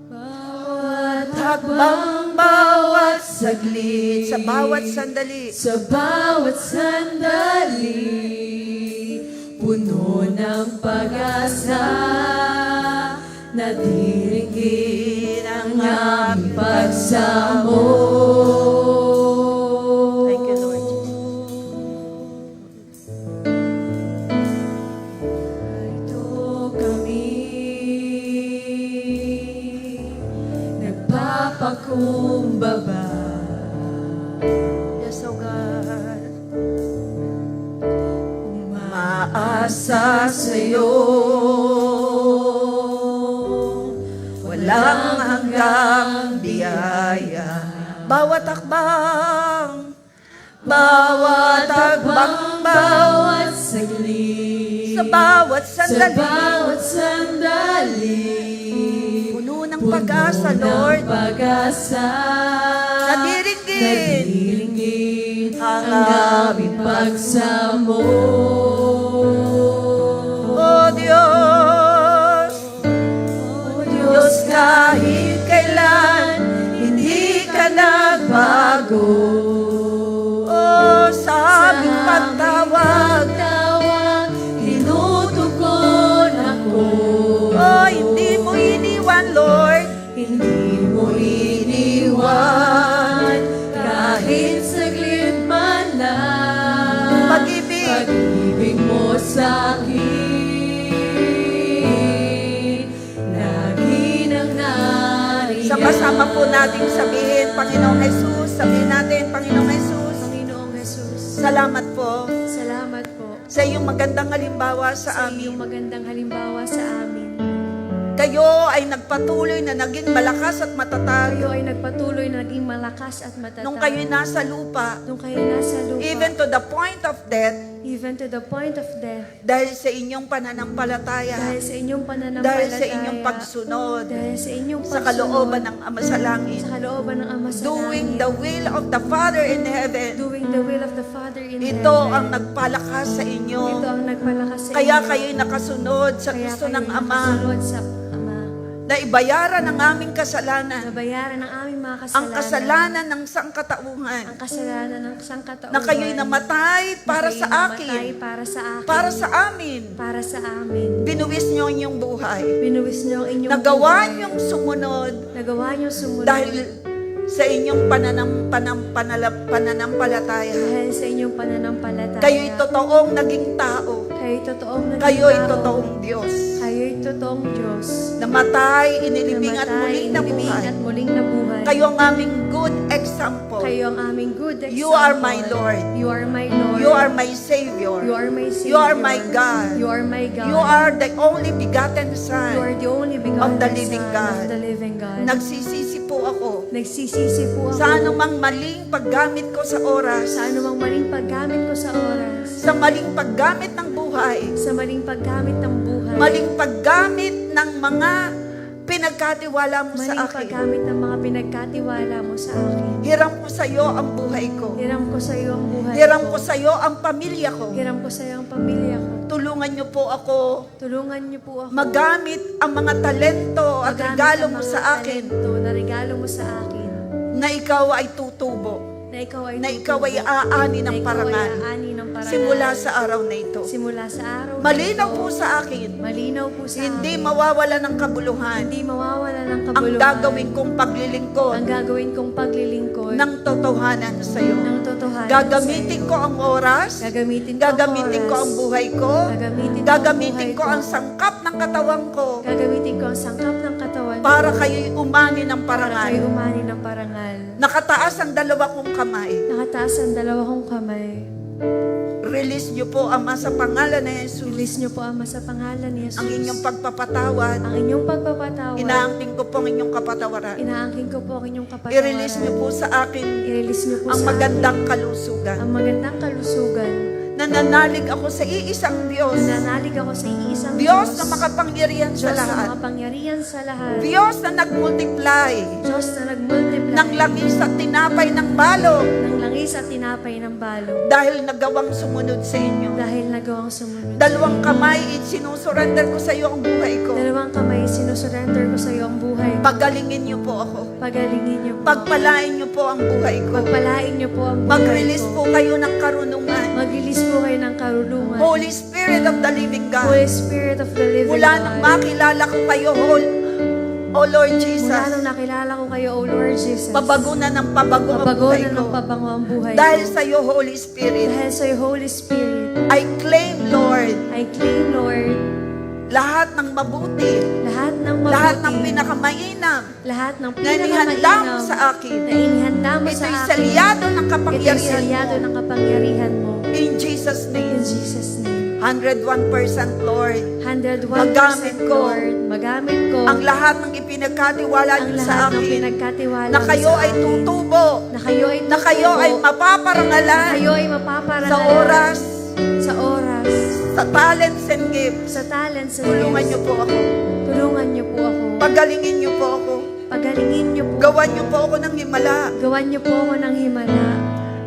Bawat hakbang bawat saglit, sa bawat sandali, sa bawat sandali, puno ng pag-asa, nadiringgin ang aming pagsamo. Thank you, Lord. Ito kami, nagpapakumbaba. Yes, oh God. Umaasa sa'yo, walang hanggang biyaya. Bawat akbang, Bawat akbang, bawat saglit, sa bawat sa sandali, bawat sandali, puno ng pag-asa, Lord. pag-asa, Nadiringgin nadiringgin ang ang aming pagsamo. O Diyos, O Diyos, kahit kailan, hindi ka nagbago. o sa aming pagtawag, Tawag, tinutugon ako. o hindi mo iniwan, Lord. Hindi mo iniwan, kahit saglit man lang. Pag-ibig, Pag-ibig mo sa'kin, lagi nang nariyan. sama-sama po nating sabihin, Panginoong Jesus, sabihin natin, Panginoong Jesus, Panginoong Jesus, salamat po salamat po sa iyong magandang halimbawa sa sa iyong amin. magandang halimbawa sa amin. Kayo ay nagpatuloy na naging malakas at matatag Kayo ay nagpatuloy na naging malakas at matatag. nung kayo'y nasa lupa, Nung kayo nasa lupa, even to the point of death, even to the point of death, dahil sa inyong pananampalataya, dahil sa inyong pananampalataya, dahil sa inyong pagsunod dahil sa inyong sa kalooban ng Ama sa langit, sa kalooban ng Ama sa doing langit, the will of the Father in heaven. doing the will of the Father in Ito heaven. ang nagpalakas sa inyo. Ito ang nagpalakas sa Kaya inyo. kayo'y nakasunod sa Kaya gusto kayo'y ng Ama nakasunod sa Ama, na ibayaran ang aming kasalanan, nabayaran ng aming mga kasalanan, ang kasalanan ng sangkatauhan, ang kasalanan ng sangkatauhan, na kayo'y namatay para na kayo'y sa namatay akin, para sa akin, para sa amin. para sa amin. Binuwis niyo ang inyong buhay. Binuwis niyo ang inyong Nagawa buhay. niyong sumunod Nagawa niyo sumunod dahil sa inyong pananampalataya. dahil sa inyong pananampalataya. Kayo'y totoong naging tao. Kayo'y totoong naging Kayo'y tao. totoong Diyos. Kayo'y totoong Diyos. Namatay, inilibing at Namatay, muling inilibing nabuhay. at muling nabuhay. Kayo ang aming good example. Kayo ang aming good example. You are my Lord. You are my Lord. You are my Savior. You are my Savior. You are my God. You are my God. You are the only begotten You are Son. the only begotten of the living Son God. of the living God. Nagsisisi po ako Nagsisisi po ako sa anumang maling paggamit ko sa oras, sa anumang maling paggamit ko sa oras, sa maling paggamit ng buhay, sa maling paggamit ng buhay, maling paggamit ng mga pinagkatiwala mo maling sa akin. paggamit ng mga pinagkatiwala mo sa akin. Hiram ko sa iyo ang buhay ko. Hiram ko sa iyo ang buhay Hiram ko. ko sa iyo ang pamilya ko. Hiram ko sa iyo ang pamilya ko. Tulungan niyo po ako Tulungan niyo po ako. magamit ang mga talento at magamit regalo ang mo mga sa akin talento na regalo mo sa akin. na ikaw ay tutubo, Na ikaw ay na ikaw ay tutubo, aani na ng ikaw ay parangal aani ng parangal. simula sa araw na ito. Simula sa araw na Malinaw ito. po sa akin, Malinaw po sa hindi akin. mawawala ng kabuluhan Hindi mawawala ng ang kabuluhan. gagawin kong paglilingkod Ang gagawin kong paglilingkod ng totohanan sa iyo. ng totohanan Gagamitin ko ang oras, Gagamitin ko gagamitin ko ang buhay ko, gagamitin ko ang sangkap ng katawan ko Gagamitin ko ang sangkap ng katawan para kayo'y umani ng para parangal. kayo umani ng parangal. Nakataas ang dalawa kong kamay. Nakataas ang dalawa kong kamay. Release niyo po, Ama, sa pangalan ni Jesus, Release niyo po, Ama, sa pangalan ni Jesus. ang inyong pagpapatawad. Ang inyong pagpapatawad. Inaangkin ko po ang inyong kapatawaran. Inaangkin ko po ang inyong kapatawaran. I-release niyo po sa akin I-release niyo po ang sa magandang akin kalusugan. ang magandang kalusugan. Nananalig ako sa iisang Diyos. Nananalig ako sa iisang Diyos na makapangyarihan sa Diyos na lahat. makapangyarihan sa lahat. Diyos na nag-multiply Diyos na nagmultiply ng langis at tinapay ng balo, ng langis at tinapay ng balo, dahil nagawang sumunod sa inyo. dahil nagawang sumunod. Dalawang kamay, sinusurrender ko sa iyo ang buhay ko. Dalawang kamay, sinusurrender ko sa iyo ang buhay ko. Pagalingin niyo po ako. Pagalingin niyo po. Pagpalain niyo po ang buhay ko. Pagpalain niyo po ang buhay Mag-release ko. po kayo ng karunungan. Mag-release po kayo ng karunungan. Holy Spirit of the living God. Holy Spirit of the living Mula God. nang makilala ko kayo, O Lord Jesus, Mula nung nakilala ko kayo, O Lord Jesus, pabago na ng pabago ang pabago buhay na ko. ng pabango ang buhay Dahil ko. sa iyo, Holy Spirit, Dahil sa iyo, Holy Spirit, I claim, Lord, I claim, Lord, lahat ng mabuti, lahat ng mabuti, lahat ng pinakamainam lahat ng na inihanda mo pinakamainam sa akin. na inihanda mo sa Ito'y akin. selyado ng Ito'y kapangyarihan selyado mo. ng kapangyarihan mo. In Jesus' In name, Jesus' name. 101% Lord. 101% Magamit ko Lord, magamit ko Ang lahat ng ipinagkatiwala ang niyo sa lahat ng akin, pinagkatiwala na mo kayo sa ay akin. tutubo, Na kayo ay na kayo ay tutubo. mapaparangalan Kayo ay mapaparangalan sa oras, sa oras, sa talents and gifts. sa talents and Tulungan gifts. niyo po ako. Tulungan niyo po ako. Pagalingin niyo po ako. Pagalingin niyo po. Gawan niyo po ako ng himala. Gawan niyo po ako ng himala.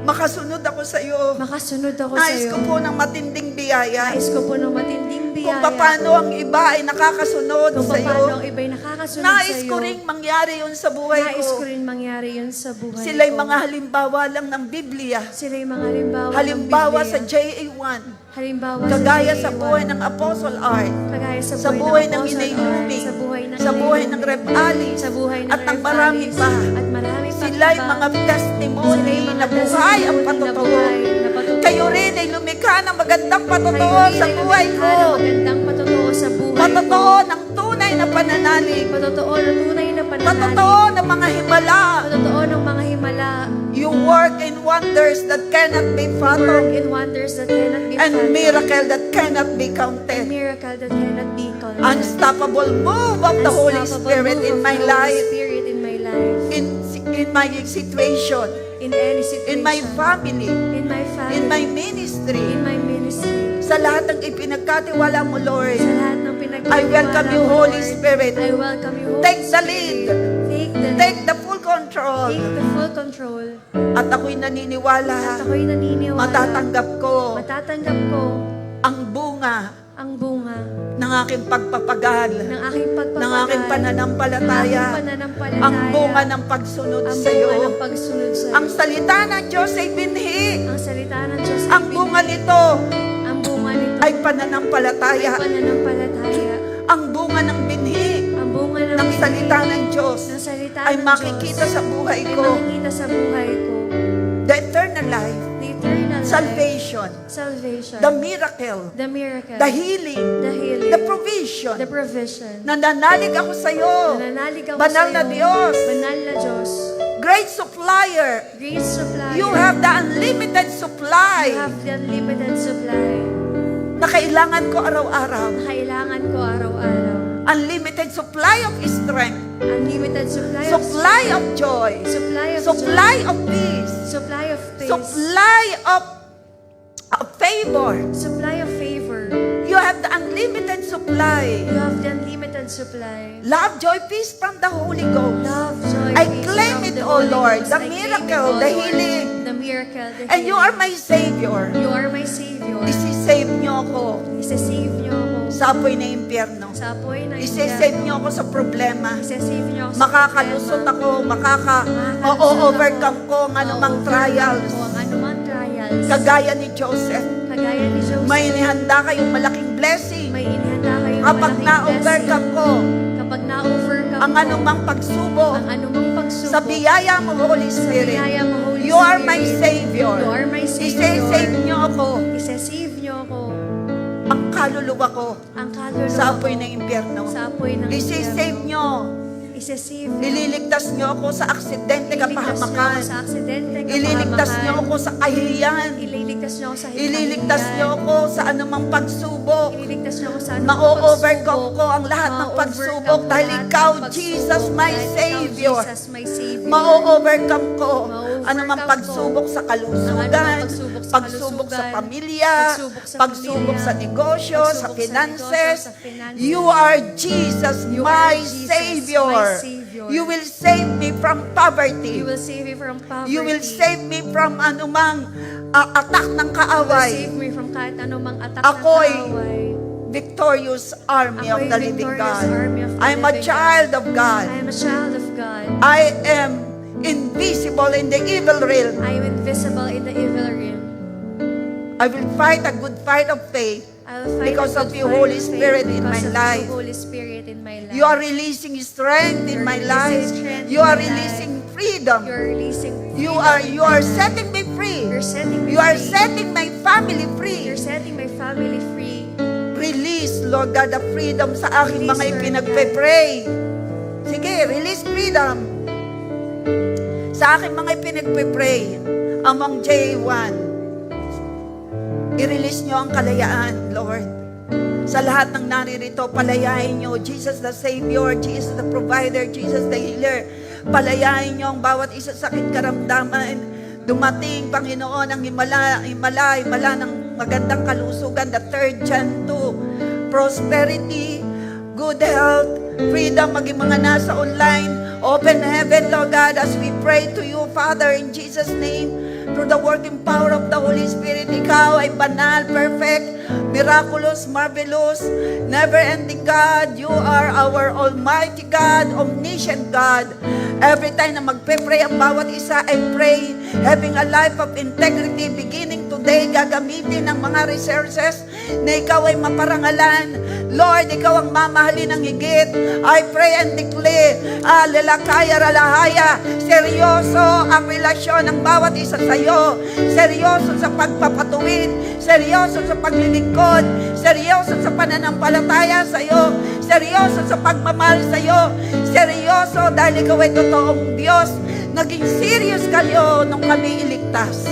Makasunod ako sa iyo. Makasunod ako sa Nais iyo. ko po ng matinding biyaya. Nais ko po ng matinding Kung biyaya. paano ang iba ay nakakasunod Kung sa iyo. paano ang iba'y nakakasunod sa Nais iyo. ko ring mangyari yun sa buhay Nais ko ko. rin mangyari yun sa buhay Sila'y ko. mga halimbawa lang ng Biblia. Sila'y mga halimbawa Halimbawa ng sa Biblia. JA1. Halimbawa Kagaya JA1. sa buhay ng Apostle Art. Kagaya sa Sa buhay ng Apostle Inay Art, Lumi. sa buhay ng Sa Inay buhay Lumi, ng Rep Alice. sa buhay ng At ang Rep marami Alice, pa. at marami pa Sila'y iba. mga Sila'y testimony mga na buhay ang testimony na patotoo. buhay na patotoo. Kayo rin ay lumikha ng magandang patotoo Kayo rin sa ay buhay lumikha ko. ng magandang patotoo sa buhay Patotoo ko. ng tunay na pananalig. Patotoo na tunay na pananalig. Patotoo ng mga himala. Patotoo ng mga himala. You work in wonders that cannot be Work fathomed. in wonders that cannot be And fathomed. miracle that cannot be And counted. miracle that cannot be counted. Unstoppable move of the Holy Unstoppable Spirit move in of my the Holy life, Spirit in my life. in my situation, In any situation. in my family, In my family. in my ministry, In my ministry. sa lahat ng ipinagkatiwala mo, Lord. Sa lahat ng pinagkatiwala I welcome you, mo, Holy Lord. Spirit. I welcome you, Holy Take the Spirit. lead. Take the lead. Take the full control. Take the full control. At ako'y naniniwala, At ako'y naniniwala. matatanggap ko Matatanggap ko ang bunga ang bunga ng aking pagpapagal, ng aking pagpapagal. ng aking pananampalataya, ng aking pananampalataya. ang bunga ng pagsunod ang sa bunga iyo. ng pagsunod sa iyo. Ang salita ng Diyos ay binhi. Ang salita ng Diyos ay Ang bunga binhi. nito Ang bunga nito ay pananampalataya. ay pananampalataya. Ang bunga ng binhi Ang bunga ng ng binhi salita ng Diyos ng salita ay ng makikita Diyos sa buhay ay ko. makikita sa buhay ko. The eternal life, The eternal salvation, life, salvation, the miracle, the miracle, the healing, the healing, the provision. the provision. Nananalig ako sa iyo. Nananalig ako Banal sa na iyo. Diyos. Banal na Diyos. Great supplier. Great supply. You have the unlimited supply You have the unlimited supply na kailangan ko araw-araw. na kailangan ko araw-araw. Unlimited supply of strength. Unlimited supply of Supply of joy. supply of Supply joy, of peace. supply of peace, Supply of favor. supply of favor. You have the unlimited supply. You have the unlimited supply. Love, joy, peace from the Holy Ghost. Love, joy, I peace claim from it, the O Holy Lord, Ghost. the I claim it, miracle, O the Lord, healing. the miracle, the And you are healing. my Savior. You are my Savior. Isi-save niyo ako Isa-save niyo ako sa apoy na impyerno. sa apoy na Isi-save niyo ako sa problema. Isa-save niyo ako sa Makakalusot problema. ako, ma-overcome ko ang anumang trials. O ang anumang trials. Kagaya ni Joseph. Kagaya ni Joseph. May inihanda kayong malaking blessing. May inihanda kayong Kapag malaking na-overcome ko blessing. Kapag na-overcome ang ko anumang pagsubok ang anumang pagsubok sa biyaya mo, Holy sa Spirit, biyaya mo, Holy you are my Spirit. Savior. You are my Savior. Isi-save niyo ako, Isa-save niyo ako ang kaluluwa ko ang kaluluwa sa apoy ko ng impyerno. sa apoy ng Isi-save impyerno. niyo, Isa-save niyo. ililigtas niyo ako sa aksidente, Ililigtas niyo ako kapahamakan. sa aksidente, Ililigtas niyo ako sa kahihiyan. Ililigtas niyo ako sa Ililigtas niyo ako sa anumang pagsubok. Ililigtas niyo ako sa Ma-overcome ko ang lahat ng pagsubok dahil ikaw, Jesus, my Savior. Jesus, my Savior. Ma-overcome ko Ma-overcome anumang ko pagsubok sa kalusugan, anumang pagsubok sa pagsubok sa kalusugan, pamilya, pagsubok sa pagsubok pamilya, sa negosyo, sa pagsubok sa finances. negosyo, sa finances. You are Jesus, You my are Jesus, Savior. my Savior. Savior. You will save me from poverty. You will save me from poverty. You will save me from anumang attack ng You will kaaway. save me from kahit anumang attack Ako'y ng kaaway. Victorious army of Ako'y the living victorious God. army of the I'm a living child of I God. am a child of God. I am invisible in the evil realm. I am invisible in the evil realm. I will fight a good fight of faith. I will fight Because a of good you, fight Holy of faith Spirit, in my because of life. you, Holy Spirit in my life. You are releasing strength in You're my releasing life. strength You in are my releasing freedom. You're releasing You freedom. are setting me free. You're setting me You are free. setting my family free. You're setting my family free. Release, Lord God, the freedom sa aking Release, mga Lord ipinagpe-pray. Sige, release freedom. Sa aking mga ipinagpe-pray among J1. I-release nyo ang kalayaan, Lord. Sa lahat ng naririto, palayain nyo. Jesus the Savior, Jesus the Provider, Jesus the Healer. Palayain nyo ang bawat isa sakit karamdaman. Dumating, Panginoon, ang himala ng magandang kalusugan, the third John 2. Prosperity, good health, freedom, maging mga nasa online. Open heaven, Lord God, as we pray to you, Father, in Jesus' name. Through the working power of the Holy Spirit, Ikaw ay banal, perfect, miraculous, marvelous, never-ending God. You are our Almighty God, omniscient God. Every time na magpe-pray ang bawat isa, I pray, having a life of integrity, beginning today, gagamitin ang mga resources na Ikaw ay maparangalan. Lord, Ikaw ang mamahalin ng higit. I pray and declare, lalakaya, ralahaya, seryoso ang relasyon ng bawat isa sa iyo. Seryoso sa pagpapatuwid, seryoso sa paglilingkod, seryoso sa pananampalataya sa iyo, seryoso sa pagmamahal sa iyo, seryoso dahil Ikaw ay totoong Diyos. Naging serious kayo nung kami iligtas.